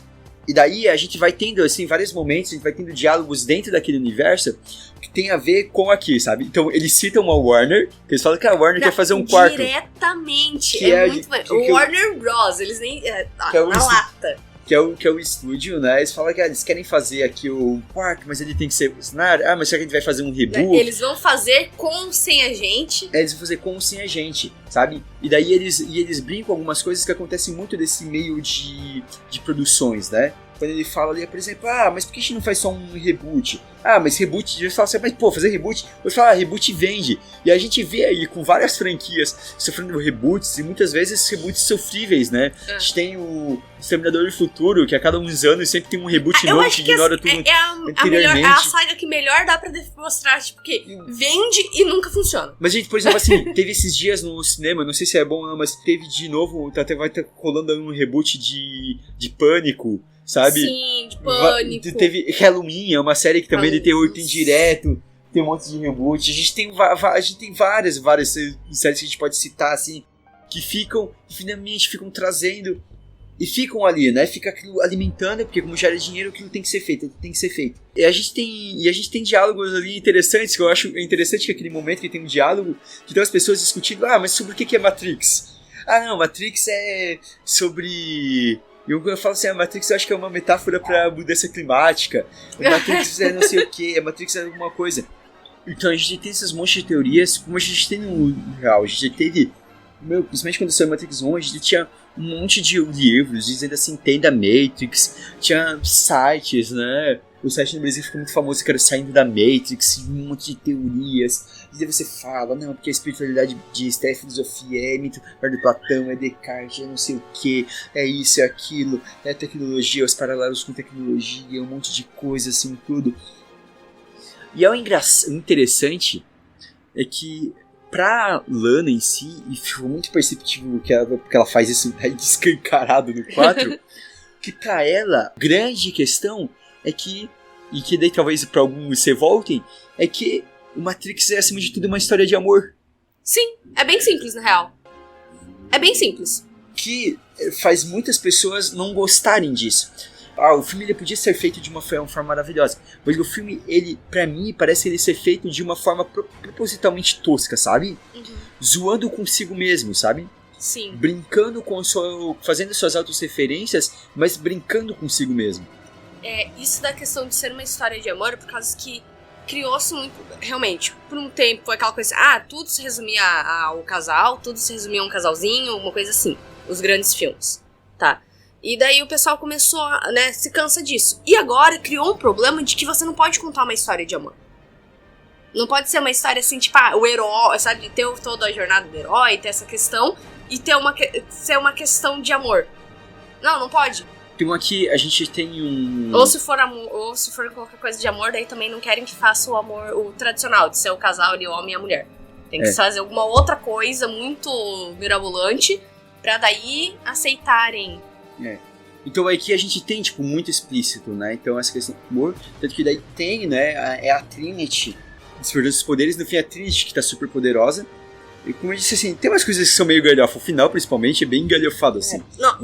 [SPEAKER 1] E daí a gente vai tendo, assim, vários momentos, a gente vai tendo diálogos dentro daquele universo que tem a ver com aqui, sabe? Então eles citam a Warner, que eles falam que a Warner quer fazer um quarto.
[SPEAKER 2] Diretamente, é muito bom. O Warner Bros, eles nem... na lata.
[SPEAKER 1] Que é o estúdio, né? Eles falam que eles querem fazer aqui o quarto, mas ele tem que ser cenário. Mas será que a gente vai fazer um reboot?
[SPEAKER 2] Eles vão fazer com ou sem a gente.
[SPEAKER 1] Eles vão fazer com ou sem a gente, sabe? E daí eles brincam algumas coisas que acontecem muito desse meio de produções, né? Quando ele fala ali, por exemplo, mas por que a gente não faz só um reboot? Mas reboot, eles falam assim, mas pô, fazer reboot? Eu falo, reboot vende. E a gente vê aí com várias franquias sofrendo reboots, e muitas vezes reboots sofríveis, né? A gente tem o Exterminador do Futuro, que a cada uns anos sempre tem um reboot novo que ignora tudo anteriormente.
[SPEAKER 2] É a saga que melhor dá pra demonstrar, que vende e nunca funciona.
[SPEAKER 1] Mas, gente, por exemplo, assim, teve esses dias no cinema, não sei se é bom ou não, mas teve de novo, vai estar rolando um reboot de Pânico, sabe?
[SPEAKER 2] Sim, de Pânico.
[SPEAKER 1] Teve Halloween, é uma série que também de terror tem direto, tem um monte de reboot. A gente tem várias séries que a gente pode citar, assim, que finalmente ficam trazendo e ficam ali, né? Fica aquilo alimentando, porque como gera dinheiro, aquilo tem que ser feito, E a gente tem diálogos ali interessantes, que eu acho interessante que aquele momento que tem um diálogo, que tem as pessoas discutindo, mas sobre o que é Matrix? Não, Matrix é sobre... E eu falo assim, a Matrix eu acho que é uma metáfora pra mudança climática. A Matrix é não sei o que, a Matrix é alguma coisa. Então a gente tem esses montes de teorias, como a gente tem no real. A gente teve, principalmente quando saiu Matrix 1, a gente tinha um monte de livros dizendo assim, entenda Matrix. Tinha sites, né? O site no Brasil ficou muito famoso, que era Saindo da Matrix, um monte de teorias. E daí você fala, não, porque a espiritualidade diz, é filosofia, é mito do Platão, é Descartes, é não sei o que, é isso, é aquilo, é tecnologia, os paralelos com tecnologia, um monte de coisa, assim, tudo. E o interessante é que, pra Lana em si, e ficou muito perceptível porque ela faz isso daí descancarado no 4, que pra ela, grande questão é que, e que daí talvez pra alguns se voltem, é que o Matrix é acima de tudo uma história de amor.
[SPEAKER 2] Sim, é bem simples na real. É bem simples.
[SPEAKER 1] Que faz muitas pessoas não gostarem disso. O filme ele podia ser feito de uma forma maravilhosa, mas o filme, ele, pra mim, parece ele ser feito de uma forma propositalmente tosca, sabe? Zoando consigo mesmo, sabe?
[SPEAKER 2] Sim.
[SPEAKER 1] Brincando fazendo suas autorreferências, mas brincando consigo mesmo.
[SPEAKER 2] Isso da questão de ser uma história de amor, por causa que criou-se muito, realmente, por um tempo foi aquela coisa, tudo se resumia ao casal, tudo se resumia a um casalzinho, uma coisa assim, os grandes filmes, tá? E daí o pessoal começou a, se cansa disso. E agora criou um problema de que você não pode contar uma história de amor. Não pode ser uma história assim, tipo, o herói, sabe, ter toda a jornada do herói, ter essa questão, e ser uma questão de amor. Não pode.
[SPEAKER 1] Tem aqui, a gente tem um...
[SPEAKER 2] Ou se for qualquer coisa de amor, daí também não querem que faça o amor, o tradicional, de ser o casal ali, o homem e a mulher. Tem que fazer alguma outra coisa muito mirabolante, pra daí aceitarem.
[SPEAKER 1] Então aqui a gente tem, muito explícito, né? Então essa questão do amor, tanto que daí tem, né, é a Trinity despertando os poderes. No fim, a Trinity, que tá super poderosa. E como eu disse, assim, tem umas coisas que são meio galhofa. O final, principalmente, é bem galhofado, assim.
[SPEAKER 2] Não,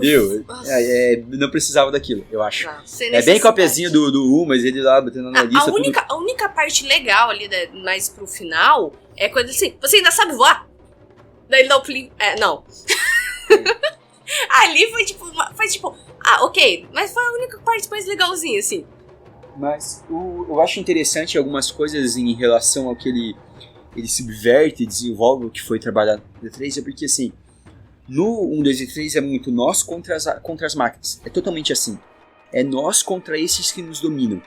[SPEAKER 1] não precisava daquilo, eu acho.
[SPEAKER 2] Não, sem
[SPEAKER 1] É bem
[SPEAKER 2] necessidade.
[SPEAKER 1] copiazinho do 1, mas ele lá batendo na lista.
[SPEAKER 2] A única parte legal ali, mais pro final, é quando assim, você ainda sabe voar? Daí ele dá o pulinho. Não. Ali foi tipo, ok, mas foi a única parte mais legalzinha, assim.
[SPEAKER 1] Mas eu acho interessante algumas coisas em relação ao que ele subverte e desenvolve o que foi trabalhado no D3, é porque assim, no 1, 2 e 3 é muito nós contra as máquinas. É totalmente assim. É nós contra esses que nos dominam,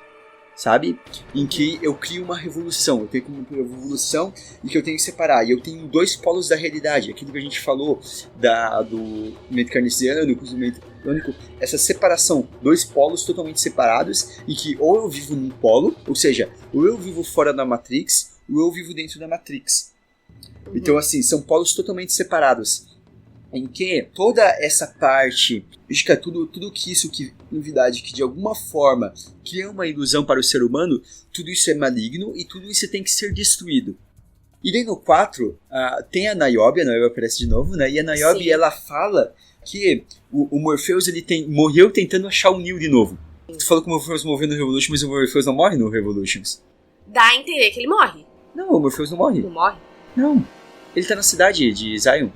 [SPEAKER 1] sabe? Em que eu crio uma revolução. Eu tenho uma revolução e que eu tenho que separar. E eu tenho 2 polos da realidade. Aquilo que a gente falou do movimento carnesiano, do movimento único. Essa separação, 2 polos totalmente separados, em que ou eu vivo num polo, ou seja, ou eu vivo fora da Matrix, ou eu vivo dentro da Matrix. Então, assim, são polos totalmente separados. Em que toda essa parte, tudo que isso, que novidade, que de alguma forma cria uma ilusão para o ser humano, tudo isso é maligno e tudo isso tem que ser destruído. E daí no 4, tem a Niobe aparece de novo, né? E a Niobe, ela fala que o Morpheus morreu tentando achar o Neo de novo. Tu falou que o Morpheus morreu no Revolution, mas o Morpheus não morre no Revolutions.
[SPEAKER 2] Dá a entender que ele morre.
[SPEAKER 1] Não, o Morpheus não morre.
[SPEAKER 2] Não morre?
[SPEAKER 1] Não. Ele tá na cidade de Zion.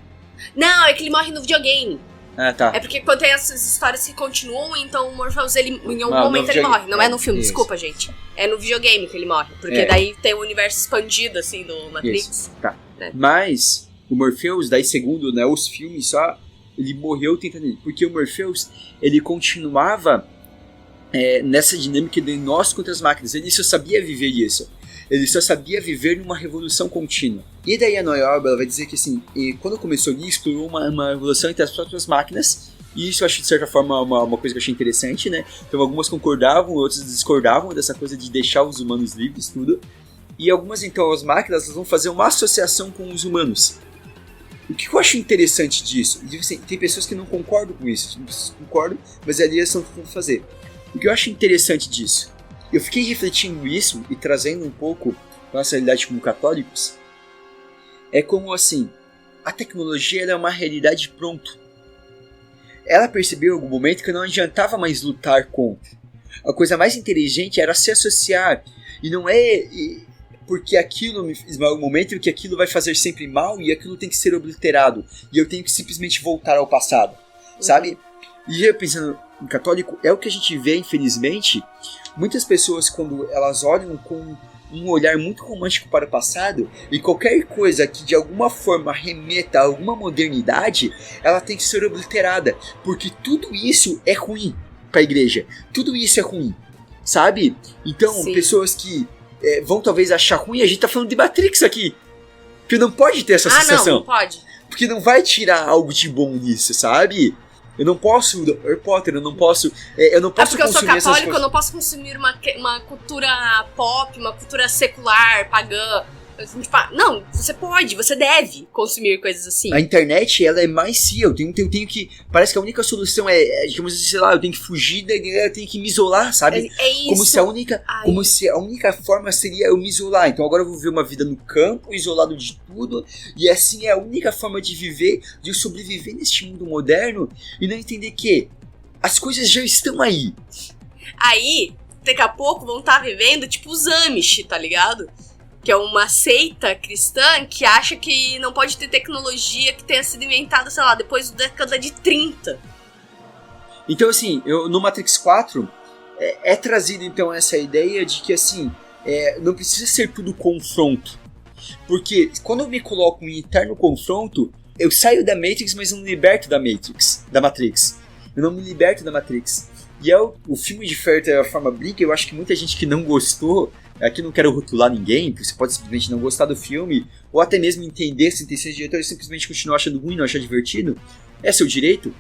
[SPEAKER 2] Não, é que ele morre no videogame.
[SPEAKER 1] Ah, tá.
[SPEAKER 2] É porque quando tem essas histórias que continuam, então o Morpheus, ele, em algum momento ele morre. Não é no filme, desculpa, gente. É no videogame que ele morre. Porque daí tem o universo expandido, assim, do Matrix.
[SPEAKER 1] Isso, tá. Mas o Morpheus, daí segundo, né, os filmes só, ele morreu tentando... Porque o Morpheus, ele continuava nessa dinâmica de nós contra as máquinas. Ele só sabia viver isso. Ele só sabia viver numa revolução contínua. E daí a Niobe, ela vai dizer que assim, quando começou ali, explorou uma revolução entre as próprias máquinas, e isso eu acho de certa forma uma coisa que eu achei interessante, né? Então algumas concordavam, outras discordavam dessa coisa de deixar os humanos livres, tudo. E algumas, então, as máquinas elas vão fazer uma associação com os humanos. O que eu acho interessante disso? E, assim, tem pessoas que não concordam com isso, tem pessoas que concordam, mas ali elas estão tentando fazer. O que eu acho interessante disso? Eu fiquei refletindo isso e trazendo um pouco a nossa realidade como católicos. É como assim, a tecnologia é uma realidade pronta. Ela percebeu em algum momento que não adiantava mais lutar contra. A coisa mais inteligente era se associar. E não é porque aquilo me fez mal em algum momento e que aquilo vai fazer sempre mal e aquilo tem que ser obliterado. E eu tenho que simplesmente voltar ao passado. Sabe? E eu pensando em católico, é o que a gente vê, infelizmente. Muitas pessoas, quando elas olham com um olhar muito romântico para o passado, e qualquer coisa que de alguma forma remeta a alguma modernidade, ela tem que ser obliterada, porque tudo isso é ruim para a igreja, tudo isso é ruim, sabe? Então,
[SPEAKER 2] Sim.
[SPEAKER 1] Pessoas que vão talvez achar ruim, a gente tá falando de Matrix aqui, porque não pode ter essa associação.
[SPEAKER 2] Não pode.
[SPEAKER 1] Porque não vai tirar algo de bom nisso, sabe? Eu não posso, Harry Potter, eu não posso
[SPEAKER 2] porque eu sou católico, eu não posso consumir uma cultura pop, uma cultura secular, pagã. Não, você pode, você deve consumir coisas assim.
[SPEAKER 1] A internet, ela é mais sim, eu tenho que... Parece que a única solução digamos assim, sei lá, eu tenho que fugir da igreja, eu tenho que me isolar, sabe?
[SPEAKER 2] É isso.
[SPEAKER 1] Como se a única forma seria eu me isolar. Então agora eu vou viver uma vida no campo, isolado de tudo, e assim é a única forma de viver, de eu sobreviver neste mundo moderno, e não entender que as coisas já estão aí.
[SPEAKER 2] Aí, daqui a pouco vão estar vivendo tipo os Amish, tá ligado? Que é uma seita cristã que acha que não pode ter tecnologia que tenha sido inventada, sei lá, depois da década de 30.
[SPEAKER 1] Então, assim, no Matrix 4, é trazido, então, essa ideia de que, assim, não precisa ser tudo confronto. Porque quando eu me coloco em eterno confronto, eu saio da Matrix, mas não me liberto da Matrix. Eu não me liberto da Matrix. E o filme de certa forma brinca, eu acho que muita gente que não gostou... Aqui não quero rotular ninguém, porque você pode simplesmente não gostar do filme, ou até mesmo entender se tem ser diretor e simplesmente continuar achando ruim, não achar divertido. É seu direito.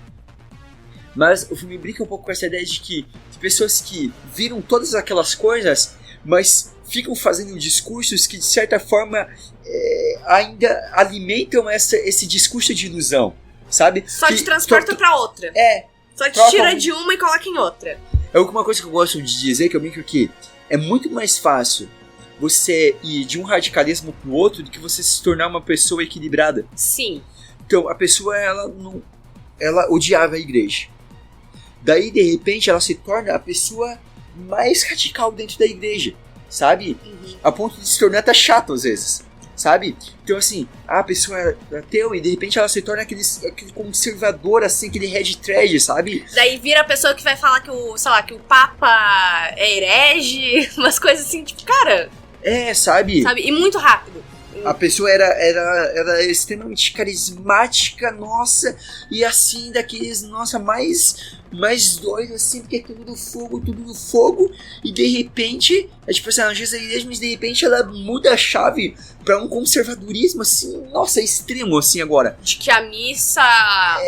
[SPEAKER 1] Mas o filme brinca um pouco com essa ideia de que pessoas que viram todas aquelas coisas, mas ficam fazendo discursos que de certa forma ainda alimentam esse discurso de ilusão, sabe?
[SPEAKER 2] Só te transporta pra outra. Só te tira de uma e coloca em outra.
[SPEAKER 1] É uma coisa que eu gosto de dizer, que eu brinco que é muito mais fácil você ir de um radicalismo pro outro do que você se tornar uma pessoa equilibrada.
[SPEAKER 2] Sim.
[SPEAKER 1] Então, a pessoa, ela odiava a igreja. Daí, de repente, ela se torna a pessoa mais radical dentro da igreja, sabe? A ponto de se tornar até chato, às vezes, sabe? Então, assim, a pessoa é ateu e, de repente, ela se torna aquele conservador, assim, aquele red thread, sabe?
[SPEAKER 2] Daí vira a pessoa que vai falar que que o Papa é herege, umas coisas assim, tipo, cara...
[SPEAKER 1] Sabe?
[SPEAKER 2] E muito rápido.
[SPEAKER 1] A pessoa era extremamente carismática, nossa, e assim, daqueles, nossa, mais doido, assim, porque é tudo do fogo, e de repente, tipo assim, ela diz a igreja, mas de repente ela muda a chave pra um conservadorismo, assim, nossa, extremo, assim, agora.
[SPEAKER 2] De que a missa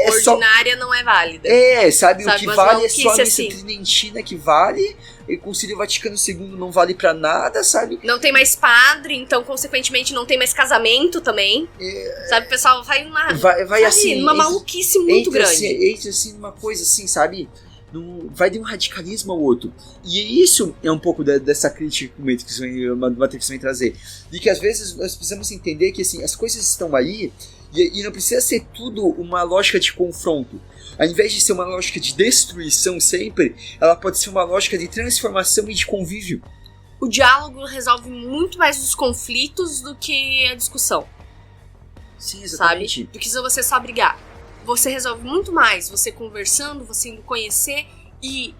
[SPEAKER 2] ordinária não é válida.
[SPEAKER 1] Sabe, o que vale é só a missa
[SPEAKER 2] assim.
[SPEAKER 1] tridentina que vale, e o Concílio Vaticano II não vale pra nada, sabe?
[SPEAKER 2] Não tem mais padre, então, consequentemente, não tem mais casamento também. Sabe, o pessoal vai numa maluquice muito grande.
[SPEAKER 1] Entra assim numa coisa assim, sabe? Vai de um radicalismo ao outro. E isso é um pouco dessa crítica que o Matrix vem trazer. De que às vezes nós precisamos entender que assim, as coisas estão aí e não precisa ser tudo uma lógica de confronto. Ao invés de ser uma lógica de destruição sempre, ela pode ser uma lógica de transformação e de convívio.
[SPEAKER 2] O diálogo resolve muito mais os conflitos do que a discussão.
[SPEAKER 1] Sim, exatamente.
[SPEAKER 2] Sabe? Do que se você só brigar. Você resolve muito mais você conversando, você indo conhecer e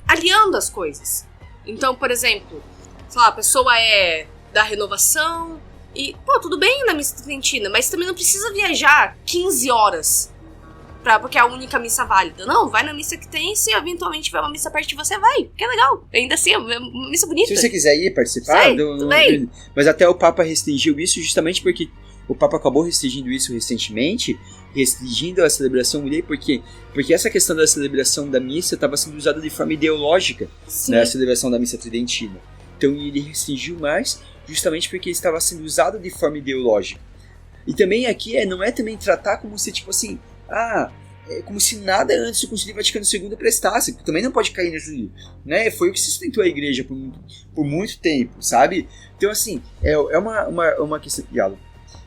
[SPEAKER 2] aliando as coisas. Então, por exemplo, sei lá, a pessoa é da renovação e, tudo bem na missa tridentina, mas também não precisa viajar 15 horas porque é a única missa válida. Não, vai na missa que tem, se eventualmente tiver uma missa perto de você, vai, que é legal. Ainda assim, é uma missa bonita.
[SPEAKER 1] Se você quiser ir participar,
[SPEAKER 2] tudo bem.
[SPEAKER 1] Mas até o Papa restringiu isso justamente porque o Papa acabou restringindo isso recentemente, restringindo a celebração porque essa questão da celebração da missa estava sendo usada de forma ideológica, né, a celebração da missa tridentina. Então ele restringiu mais justamente porque estava sendo usado de forma ideológica. E também aqui não é também tratar como se, tipo assim, como se nada antes do Concílio Vaticano II prestasse, que também não pode cair nisso, né? Foi o que sustentou a igreja por muito tempo, sabe? Então, assim, é uma questão de diálogo.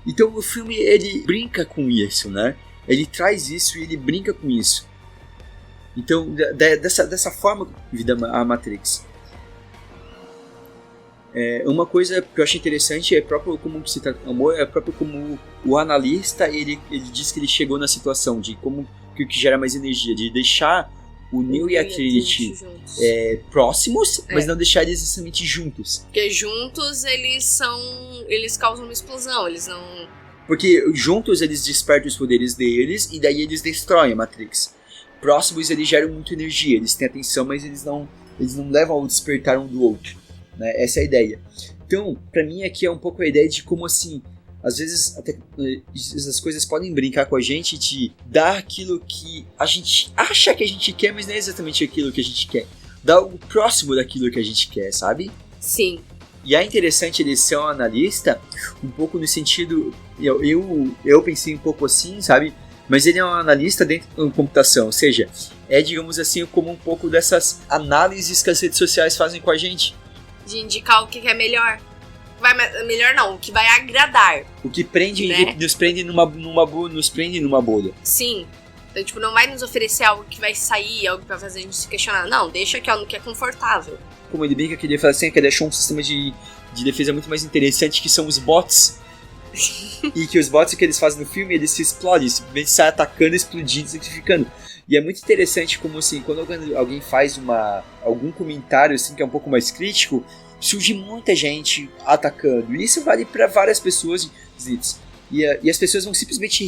[SPEAKER 1] Então, o filme, ele brinca com isso, né? Ele traz isso e ele brinca com isso. Então, dessa forma, vida a Matrix. Uma coisa que eu acho interessante é próprio como se trata amor, é próprio como o analista ele diz que ele chegou na situação de como que gera mais energia, de deixar o Neo e a Trinity próximos, mas não deixar eles necessariamente juntos.
[SPEAKER 2] Porque juntos eles causam uma explosão, eles não...
[SPEAKER 1] Porque juntos eles despertam os poderes deles e daí eles destroem a Matrix. Próximos eles geram muita energia, eles têm atenção, mas eles não levam ao despertar um do outro. Né? Essa é a ideia. Então, pra mim aqui é um pouco a ideia de como assim, às vezes até as coisas podem brincar com a gente de dar aquilo que a gente acha que a gente quer, mas não é exatamente aquilo que a gente quer. Dar algo próximo daquilo que a gente quer, sabe?
[SPEAKER 2] Sim.
[SPEAKER 1] E é interessante ele ser um analista, um pouco no sentido, eu pensei um pouco assim, sabe? Mas ele é um analista dentro da computação, ou seja, digamos assim, como um pouco dessas análises que as redes sociais fazem com a gente.
[SPEAKER 2] De indicar o que é melhor. Melhor não, o que vai agradar.
[SPEAKER 1] O que prende, né? nos prende numa bolha.
[SPEAKER 2] Sim. Então, tipo, não vai nos oferecer algo que vai sair, algo pra fazer a gente se questionar. Não, deixa aqui, no que é confortável.
[SPEAKER 1] Como ele brinca que ele fala assim, que ele achou um sistema de defesa muito mais interessante, que são os bots. E que os bots que eles fazem no filme, eles se explodem, simplesmente saem atacando, explodindo, sacrificando. E é muito interessante como assim, quando alguém faz algum comentário assim, que é um pouco mais crítico, surge muita gente atacando. E isso vale para várias pessoas. E as pessoas vão simplesmente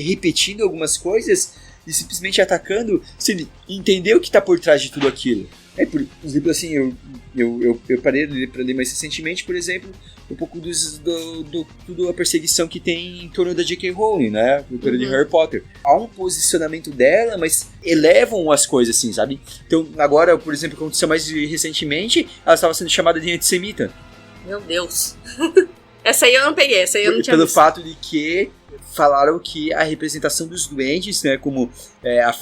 [SPEAKER 1] repetindo algumas coisas e simplesmente atacando sem entender o que está por trás de tudo aquilo. Por exemplo, assim, eu parei para ler mais recentemente, por exemplo, um pouco tudo a perseguição que tem em torno da J.K. Rowling, né? Em torno de Harry Potter. Há um posicionamento dela, mas elevam as coisas, assim, sabe? Então, agora, por exemplo, aconteceu mais recentemente, ela estava sendo chamada de antissemita.
[SPEAKER 2] Meu Deus. Essa aí eu não peguei, essa aí eu não tinha
[SPEAKER 1] Pelo
[SPEAKER 2] visto.
[SPEAKER 1] fato de que falaram que a representação dos duendes, né, como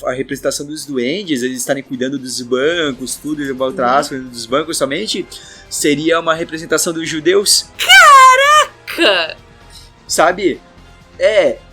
[SPEAKER 1] a representação dos duendes, eles estarem cuidando dos bancos, tudo, cuidando dos bancos somente, seria uma representação dos judeus.
[SPEAKER 2] Caraca!
[SPEAKER 1] Sabe?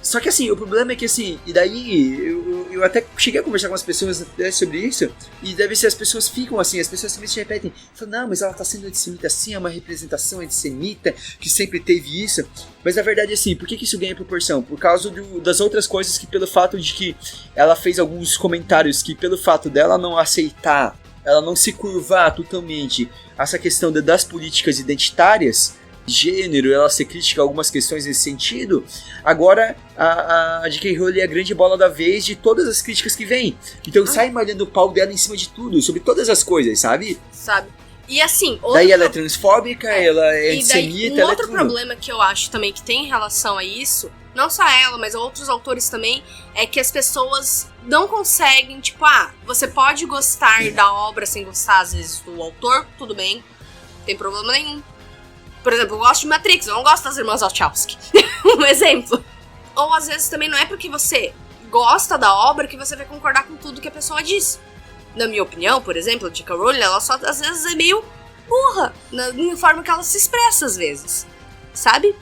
[SPEAKER 1] Só que assim, o problema é que assim, e daí eu até cheguei a conversar com as pessoas sobre isso, e deve ser as pessoas ficam assim, as pessoas simplesmente repetem, falam, não, mas ela tá sendo antissemita assim, é uma representação antissemita, que sempre teve isso, mas na verdade assim, por que isso ganha proporção? Por causa das outras coisas que pelo fato de que ela fez alguns comentários que pelo fato dela não aceitar, ela não se curvar totalmente a essa questão das políticas identitárias, gênero, ela ser crítica a algumas questões nesse sentido, agora a J.K. Rowling é a grande bola da vez de todas as críticas que vem. Então sai malhando o pau dela em cima de tudo, sobre todas as coisas, sabe?
[SPEAKER 2] E assim...
[SPEAKER 1] Daí ela é transfóbica, ela é antissemita,
[SPEAKER 2] outro problema que eu acho também que tem em relação a isso, não só ela, mas outros autores também, é que as pessoas não conseguem, tipo, você pode gostar da obra sem gostar, às vezes, do autor, tudo bem, não tem problema nenhum. Por exemplo, eu gosto de Matrix, eu não gosto das irmãs Wachowski. Um exemplo. Ou às vezes também não é porque você gosta da obra que você vai concordar com tudo que a pessoa diz. Na minha opinião, por exemplo, a J.K. Rowling, ela só às vezes é meio burra na forma que ela se expressa às vezes. Sabe?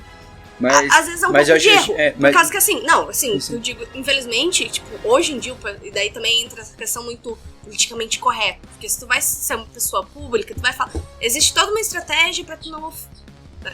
[SPEAKER 1] Mas,
[SPEAKER 2] às vezes é um pouco de erro. Por causa que assim,
[SPEAKER 1] sim.
[SPEAKER 2] eu digo, infelizmente, tipo, hoje em dia, e daí também entra essa questão muito politicamente correta. Porque se tu vai ser uma pessoa pública, tu vai falar. Existe toda uma estratégia pra tu não.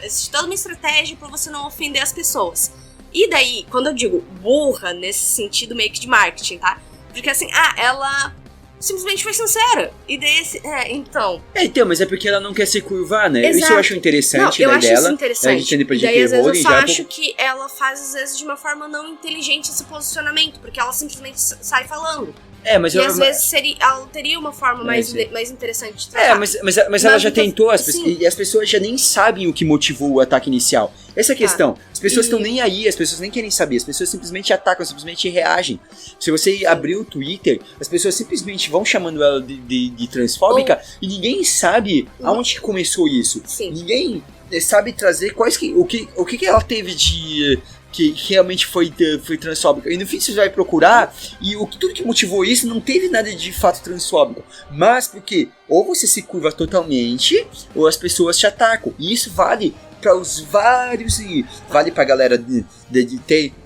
[SPEAKER 2] Existe toda uma estratégia pra você não ofender as pessoas. E daí, quando eu digo burra, nesse sentido meio que de marketing, tá? Porque assim, ela simplesmente foi sincera. E daí, então...
[SPEAKER 1] Então, mas é porque ela não quer se curvar, né?
[SPEAKER 2] Exato.
[SPEAKER 1] Isso eu acho interessante,
[SPEAKER 2] eu
[SPEAKER 1] né,
[SPEAKER 2] acho
[SPEAKER 1] dela.
[SPEAKER 2] Isso interessante.
[SPEAKER 1] A gente pra
[SPEAKER 2] e daí, às vezes, eu só
[SPEAKER 1] já
[SPEAKER 2] acho que ela faz, às vezes, de uma forma não inteligente esse posicionamento. Porque ela simplesmente sai falando.
[SPEAKER 1] Mas
[SPEAKER 2] às vezes ela teria uma forma mais interessante de tratar.
[SPEAKER 1] Mas ela já tentou, e as pessoas já nem sabem o que motivou o ataque inicial. Essa é a questão. As pessoas estão nem aí, as pessoas nem querem saber, as pessoas simplesmente atacam, simplesmente reagem. Se você abrir o Twitter, as pessoas simplesmente vão chamando ela de transfóbica e ninguém sabe aonde começou isso.
[SPEAKER 2] Sim.
[SPEAKER 1] Ninguém sabe trazer o que ela teve de... que realmente foi transfóbica. E no fim você vai procurar e tudo que motivou isso não teve nada de fato transfóbico. Mas porque ou você se curva totalmente ou as pessoas te atacam. E isso vale para os vários... Vale para a galera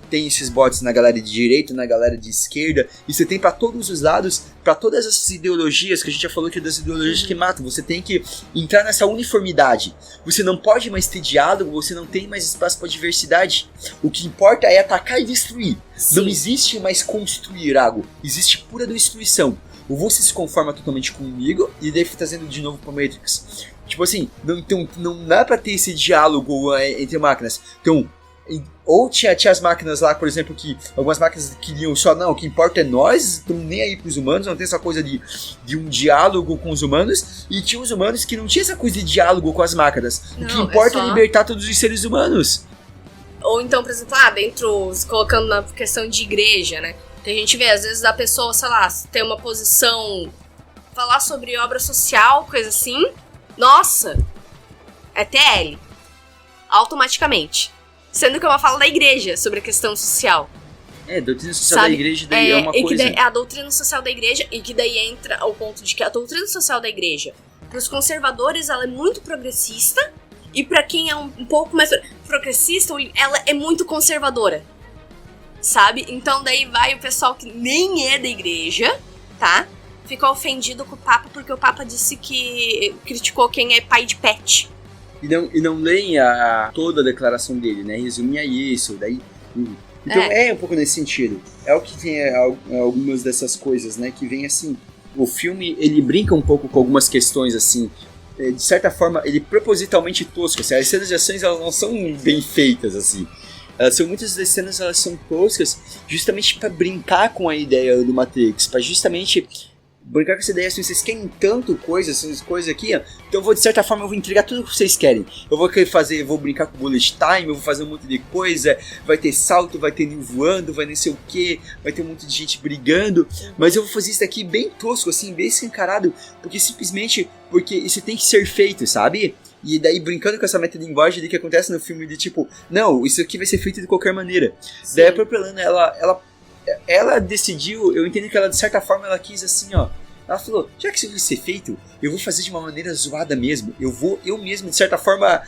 [SPEAKER 1] tem esses bots na galera de direita, na galera de esquerda. E você tem para todos os lados, para todas essas ideologias que a gente já falou que é das ideologias que matam. Você tem que entrar nessa uniformidade. Você não pode mais ter diálogo, você não tem mais espaço para diversidade. O que importa é atacar e destruir. Sim. Não existe mais construir algo, existe pura destruição. Ou você se conforma totalmente comigo e daí trazendo de novo para Matrix. Tipo assim, não dá para ter esse diálogo entre máquinas. Então, ou tinha as máquinas lá, por exemplo, que algumas máquinas queriam só, não, o que importa é nós, estão nem aí pros humanos, não tem essa coisa de um diálogo com os humanos, e tinha os humanos que não tinha essa coisa de diálogo com as máquinas. O que importa é libertar todos os seres humanos.
[SPEAKER 2] Ou então, por exemplo, colocando na questão de igreja, né? Que a gente vê, às vezes, a pessoa, sei lá, ter uma posição, falar sobre obra social, coisa assim, nossa, é TL, automaticamente. Sendo que é uma fala da igreja sobre a questão social.
[SPEAKER 1] A doutrina social da igreja daí é uma coisa...
[SPEAKER 2] Que daí, a doutrina social da igreja, e que daí entra ao ponto de que a doutrina social da igreja, para os conservadores, ela é muito progressista, e para quem é um pouco mais progressista, ela é muito conservadora. Sabe? Então daí vai o pessoal que nem é da igreja, tá? Fica ofendido com o Papa porque o Papa disse que criticou quem é pai de pet.
[SPEAKER 1] E não leem toda a declaração dele, né? Resumia isso, daí... Então é um pouco nesse sentido. É o que tem algumas dessas coisas, né? Que vem assim... O filme, ele brinca um pouco com algumas questões, assim... De certa forma, ele propositalmente tosco. Assim, as cenas de ações, elas não são bem feitas, assim. Muitas das cenas, elas são toscas justamente para brincar com a ideia do Matrix. Para justamente... brincar com essa ideia, assim, vocês querem tanto essas coisas aqui, ó, então eu vou, de certa forma, eu vou entregar tudo o que vocês querem. Eu vou brincar com bullet time, eu vou fazer um monte de coisa, vai ter salto, vai ter ninho voando, vai não sei o que, vai ter um monte de gente brigando, mas eu vou fazer isso daqui bem tosco, assim, bem escancarado, porque simplesmente, porque isso tem que ser feito, sabe? E daí brincando com essa metalinguagem ali que acontece no filme de tipo, não, isso aqui vai ser feito de qualquer maneira. Sim. Daí a própria Lana, ela decidiu, eu entendo que ela de certa forma ela quis assim, ó. Ela falou, já que isso vai ser feito, eu vou fazer de uma maneira zoada mesmo. Eu mesmo, de certa forma,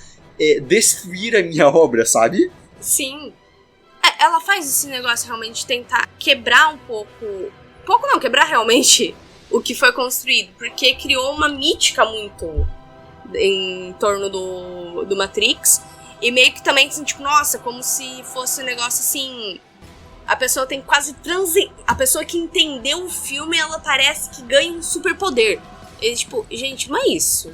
[SPEAKER 1] destruir a minha obra, sabe?
[SPEAKER 2] Sim. Ela faz esse negócio realmente de tentar quebrar um pouco... quebrar realmente o que foi construído. Porque criou uma mítica muito em torno do Matrix. E meio que também, assim, tipo, nossa, como se fosse um negócio assim... A pessoa tem quase A pessoa que entendeu o filme, ela parece que ganha um superpoder. E tipo, gente, não é isso.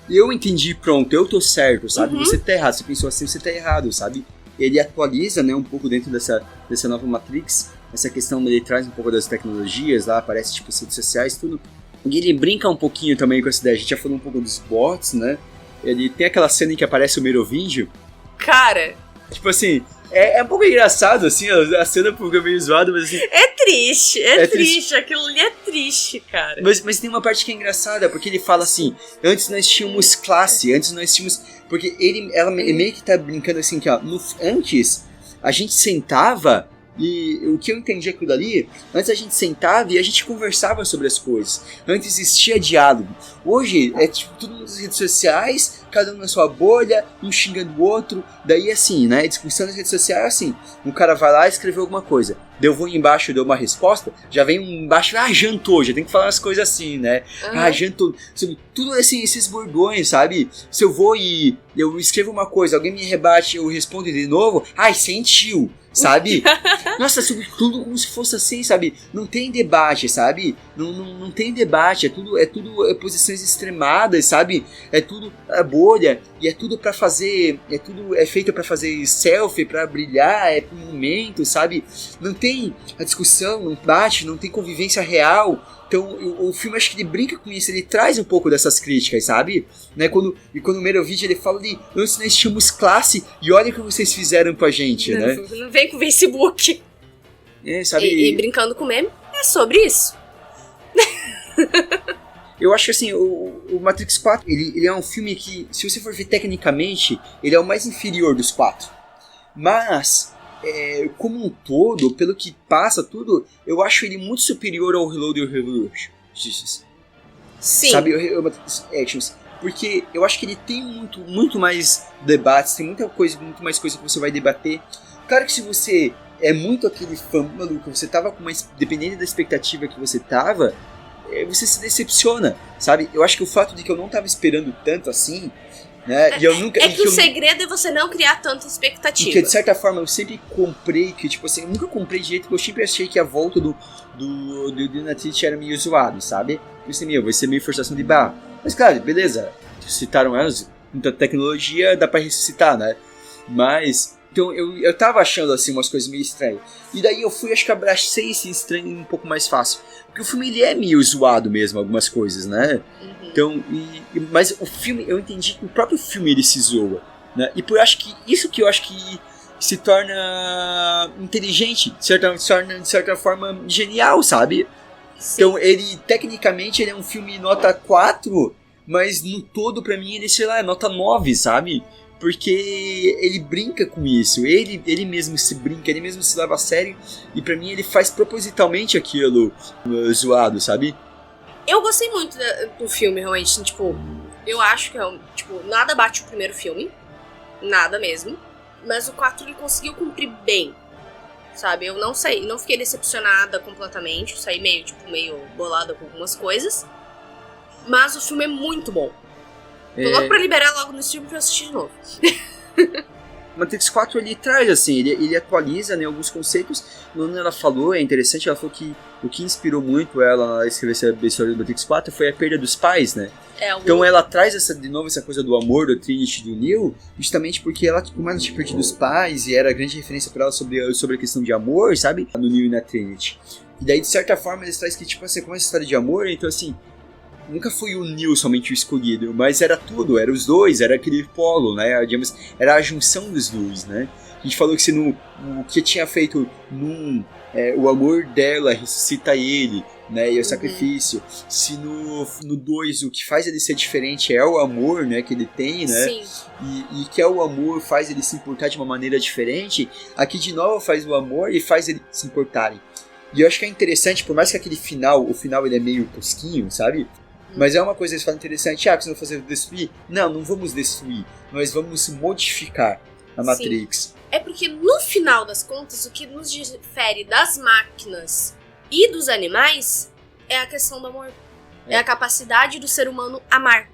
[SPEAKER 1] Eu entendi, pronto, eu tô certo, sabe? Você tá errado, você pensou assim, você tá errado, sabe? Ele atualiza, né, um pouco dentro dessa nova Matrix. Essa questão, ele traz um pouco das tecnologias lá, aparece tipo as redes sociais, tudo. E ele brinca um pouquinho também com essa ideia. A gente já falou um pouco dos bots, né? Ele tem aquela cena em que aparece o Merovingio.
[SPEAKER 2] Cara...
[SPEAKER 1] Tipo assim... É um pouco engraçado, assim, a cena fica meio zoada, mas assim...
[SPEAKER 2] É triste, é triste, aquilo ali é triste, cara.
[SPEAKER 1] Mas tem uma parte que é engraçada, porque ele fala assim, antes nós tínhamos classe, antes nós tínhamos... Porque ela meio que tá brincando assim, que ó, antes a gente sentava, e o que eu entendi aquilo ali, antes a gente sentava e a gente conversava sobre as coisas, antes existia diálogo. Hoje é tipo tudo nas redes sociais, cada um na sua bolha, um xingando o outro, daí assim, né, discussão nas redes sociais é assim, um cara vai lá e escreveu alguma coisa, eu vou embaixo, deu uma resposta, já vem embaixo, jantou, já tem que falar as coisas assim, né, jantou, tudo assim, esses bordões, sabe, se eu vou e eu escrevo uma coisa, alguém me rebate, eu respondo de novo, sentiu, sabe? Nossa, sobre tudo como se fosse assim, sabe? Não tem debate, sabe? Não tem debate, é tudo posições extremadas, sabe? É tudo a bolha, e é tudo pra fazer, é feito pra fazer selfie, pra brilhar, é pro momento, sabe? Não tem a discussão, não bate, não tem convivência real. Então o filme, acho que ele brinca com isso, ele traz um pouco dessas críticas, sabe? Né? Quando o Merovingio, ele fala de antes nós tínhamos classe e olha o que vocês fizeram com a gente, né?
[SPEAKER 2] Não vem com o Facebook.
[SPEAKER 1] Sabe?
[SPEAKER 2] E brincando com meme, é sobre isso.
[SPEAKER 1] Eu acho que assim, o Matrix 4, ele é um filme que, se você for ver tecnicamente, ele é o mais inferior dos 4. Mas... como um todo, pelo que passa tudo, eu acho ele muito superior ao Reload e ao Revolution.
[SPEAKER 2] Sim.
[SPEAKER 1] Sabe, Actions. Porque eu acho que ele tem muito mais debates, tem muito mais coisa que você vai debater. Claro que se você é muito aquele fã maluco, você tava com mais... Dependendo da expectativa que você tava, você se decepciona, sabe? Eu acho que o fato de que eu não tava esperando tanto assim... Né?
[SPEAKER 2] O segredo é você não criar tanta expectativa.
[SPEAKER 1] Porque de certa forma eu sempre comprei, que tipo assim, eu nunca comprei de jeito que eu sempre achei que a volta do Matrix era meio zoado, sabe? Eu pensei, vai ser meio forçação de barra. Mas claro, beleza, citaram elas, muita tecnologia, dá pra ressuscitar, né? Mas, então eu tava achando assim umas coisas meio estranhas. E daí eu fui, acho que abracei esse estranho um pouco mais fácil. Porque o filme ele é meio zoado mesmo, algumas coisas, né? Então, mas o filme, eu entendi que o próprio filme ele se zoa, né? E acho que isso que eu acho que se torna inteligente, de certa forma genial, sabe? Sim. Então, ele, tecnicamente, ele é um filme nota 4, mas no todo, pra mim, ele, sei lá, é nota 9, sabe? Porque ele brinca com isso, ele mesmo se brinca, ele mesmo se leva a sério, e pra mim ele faz propositalmente aquilo zoado, sabe?
[SPEAKER 2] Eu gostei muito do filme, realmente, tipo, eu acho que nada bate o primeiro filme, nada mesmo, mas o 4 ele conseguiu cumprir bem, sabe? Eu não fiquei decepcionada completamente, eu saí meio bolada com algumas coisas, mas o filme é muito bom. Tô louco pra liberar logo no stream pra eu assistir de novo.
[SPEAKER 1] Matrix 4 ele traz assim, ele atualiza, né, alguns conceitos. Quando ela falou, é interessante, ela falou que o que inspirou muito ela a escrever essa história do Matrix 4 foi a perda dos pais, né? Então ela traz de novo essa coisa do amor do Trinity do Neo, justamente porque ela, como ela tinha perdido os pais e era a grande referência pra ela sobre a questão de amor, sabe? No Neo e na Trinity. E daí, de certa forma, eles trazem que, tipo assim, como essa história de amor, então assim, nunca foi o Neo somente o escolhido, mas era tudo, era os dois, era aquele polo, né? Era a junção dos dois, né? A gente falou que se o que tinha feito o amor dela ressuscita ele, né, e o sacrifício. Se no 2 o que faz ele ser diferente é o amor, né, que ele tem, né,
[SPEAKER 2] Sim.
[SPEAKER 1] e que é o amor faz ele se importar de uma maneira diferente, aqui de novo faz o amor e faz ele se importarem. E eu acho que é interessante, por mais que aquele final, o final ele é meio tosquinho, sabe? Mas é uma coisa que eles falam interessante, que vocês vão fazer destruir? Não vamos destruir, nós vamos modificar a Matrix.
[SPEAKER 2] É porque no final das contas, o que nos difere das máquinas e dos animais é a questão do amor. É a capacidade do ser humano amar.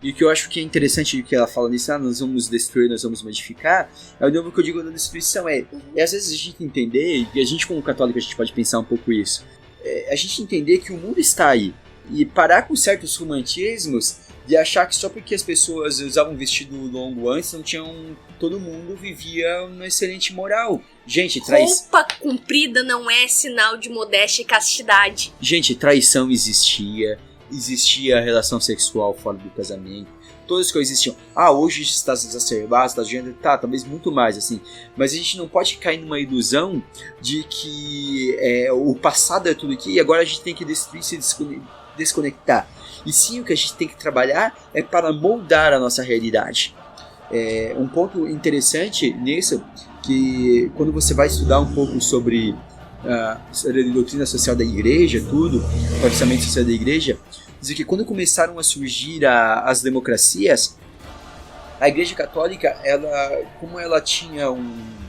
[SPEAKER 1] E o que eu acho que é interessante que ela fala nisso, nós vamos destruir, nós vamos modificar, é o novo que eu digo da destruição, é às vezes a gente entender, e a gente como católico a gente pode pensar um pouco isso, a gente entender que o mundo está aí, e parar com certos romantismos de achar que só porque as pessoas usavam vestido longo antes, não tinham, todo mundo vivia uma excelente moral. Gente,
[SPEAKER 2] roupa comprida não é sinal de modéstia e castidade.
[SPEAKER 1] Gente, traição existia a relação sexual fora do casamento, todas as coisas existiam. Hoje está exacerbado, está vendo, talvez muito mais, assim. Mas a gente não pode cair numa ilusão de que o passado é tudo aqui e agora a gente tem que destruir, se desconectar. E sim, o que a gente tem que trabalhar é para moldar a nossa realidade. Um ponto interessante nisso, que quando você vai estudar um pouco sobre a doutrina social da igreja, tudo, o pensamento social da igreja, dizer que quando começaram a surgir as democracias, a igreja católica, como ela tinha um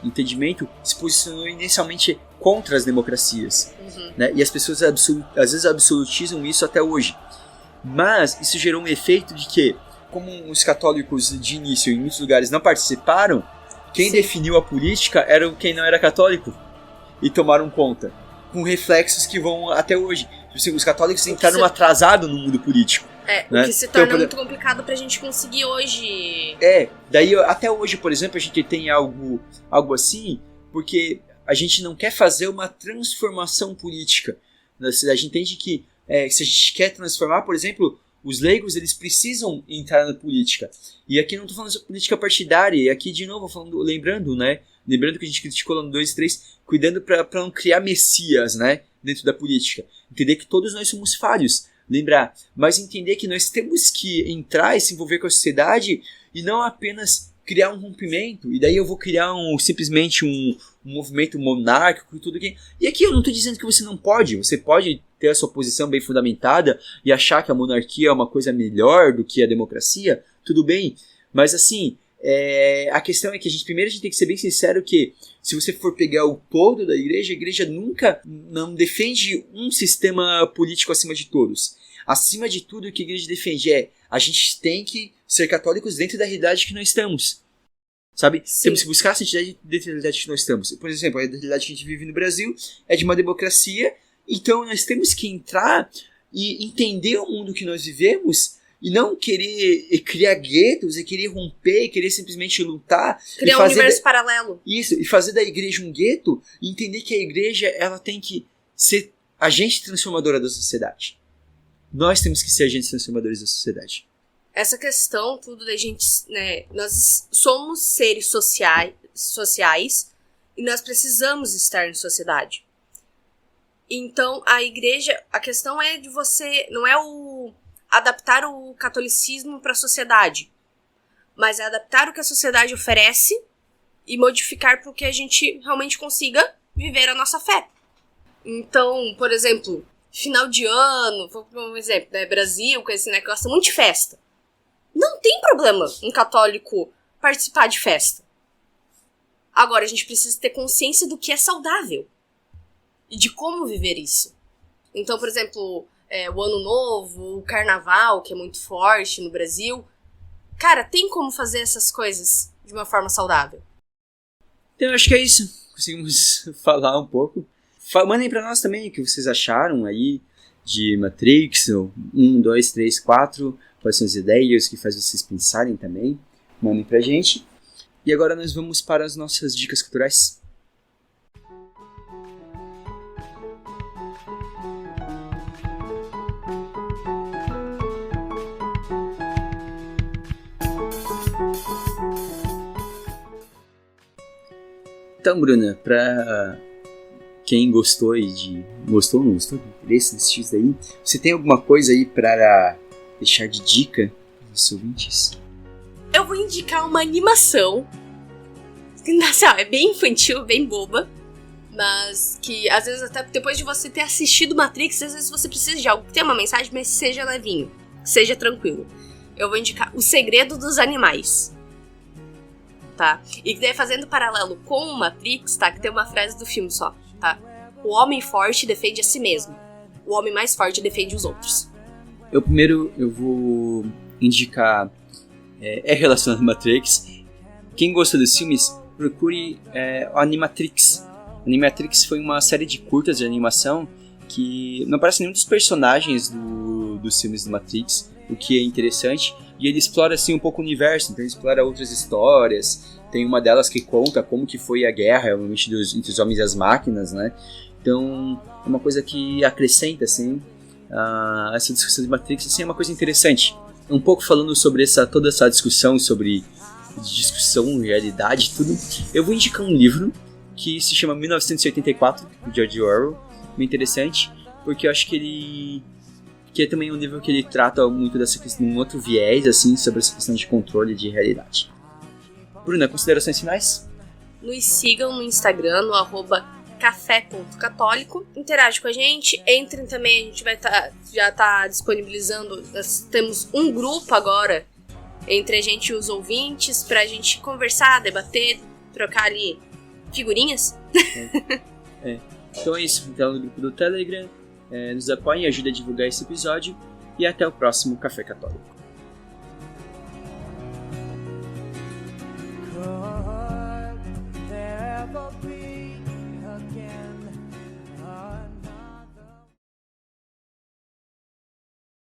[SPEAKER 1] entendimento, se posicionou inicialmente contra as democracias. Né? E as pessoas às vezes absolutizam isso até hoje. Mas isso gerou um efeito de que, como os católicos de início em muitos lugares não participaram, quem definiu a política era quem não era católico. E tomaram conta, com reflexos que vão até hoje. Os católicos entraram atrasado no mundo político.
[SPEAKER 2] O que se torna muito complicado pra gente conseguir hoje.
[SPEAKER 1] Daí até hoje, por exemplo, a gente tem algo assim, porque a gente não quer fazer uma transformação política. A gente entende que se a gente quer transformar, por exemplo, os leigos, eles precisam entrar na política. E aqui não estou falando de política partidária, e aqui de novo lembrando que a gente criticou lá no 2 e 3, cuidando para não criar messias, né, dentro da política. Entender que todos nós somos falhos, lembrar, mas entender que nós temos que entrar e se envolver com a sociedade e não apenas criar um rompimento, e daí eu vou criar simplesmente um movimento monárquico e tudo aqui. E aqui eu não estou dizendo que você não pode, você pode ter a sua posição bem fundamentada e achar que a monarquia é uma coisa melhor do que a democracia, tudo bem, mas assim, a questão é que a gente tem que ser bem sincero que se você for pegar o todo da igreja, a igreja nunca não defende um sistema político acima de todos. Acima de tudo, o que a igreja defende a gente tem que ser católicos dentro da realidade que nós estamos. Sabe?
[SPEAKER 2] Sim.
[SPEAKER 1] Temos que buscar a santidade dentro da realidade que nós estamos. Por exemplo, a realidade que a gente vive no Brasil é de uma democracia, então nós temos que entrar e entender o mundo que nós vivemos e não querer criar guetos, e querer romper, e querer simplesmente lutar.
[SPEAKER 2] Criar um universo paralelo.
[SPEAKER 1] Isso, e fazer da igreja um gueto e entender que a igreja ela tem que ser agente transformadora da sociedade. Nós temos que ser agentes transformadores da sociedade.
[SPEAKER 2] Essa questão, tudo da gente, né, nós somos seres sociais e nós precisamos estar em sociedade. Então, a igreja, a questão é de você, não é adaptar o catolicismo para a sociedade, mas é adaptar o que a sociedade oferece e modificar para que a gente realmente consiga viver a nossa fé. Então, por exemplo, final de ano, por exemplo, né, Brasil, com esse negócio, gosta muito de festa. Não tem problema um católico participar de festa. Agora, a gente precisa ter consciência do que é saudável e de como viver isso. Então, por exemplo, o Ano Novo, o Carnaval, que é muito forte no Brasil. Cara, tem como fazer essas coisas de uma forma saudável.
[SPEAKER 1] Então, eu acho que é isso. Conseguimos falar um pouco. Mandem pra nós também o que vocês acharam aí de Matrix, 1, 2, 3, 4, quais são as ideias que faz vocês pensarem também. Mandem pra gente. E agora nós vamos para as nossas dicas culturais. Então, Bruna, para quem gostou Gostou ou não gostou? Interesse nesses filmes aí? Você tem alguma coisa aí para deixar de dica pros ouvintes?
[SPEAKER 2] Eu vou indicar uma animação. Assim, é bem infantil, bem boba. Mas que às vezes até depois de você ter assistido Matrix, às vezes você precisa de algo que tenha uma mensagem, mas seja levinho, seja tranquilo. Eu vou indicar O Segredo dos Animais. Tá? E daí fazendo paralelo com o Matrix, tá? Que tem uma frase do filme só, tá? O homem forte defende a si mesmo. O homem mais forte defende os outros.
[SPEAKER 1] Eu vou indicar... É relacionado ao Matrix. Quem gostou dos filmes, procure o Animatrix. Animatrix foi uma série de curtas de animação que não aparece nenhum dos personagens dos filmes do Matrix, o que é interessante. E ele explora assim um pouco o universo, então ele explora outras histórias. Tem uma delas que conta como que foi a guerra realmente entre os homens e as máquinas, né? Então é uma coisa que acrescenta assim, essa discussão de Matrix, assim, é uma coisa interessante. Um pouco falando sobre toda essa discussão sobre discussão, realidade, tudo. Eu vou indicar um livro que se chama 1984, do George Orwell, bem interessante, porque eu acho que é também um livro que ele trata muito dessa questão, um outro viés, assim, sobre essa questão de controle de realidade. Bruna, considerações finais?
[SPEAKER 2] Nos sigam no Instagram, no @café.católico, interage com a gente, entrem também, a gente vai já tá disponibilizando, nós temos um grupo agora, entre a gente e os ouvintes, pra gente conversar, debater, trocar ali figurinhas.
[SPEAKER 1] Então é isso. Então no grupo do Telegram, nos apoiem, ajuda a divulgar esse episódio e até o próximo Café Católico.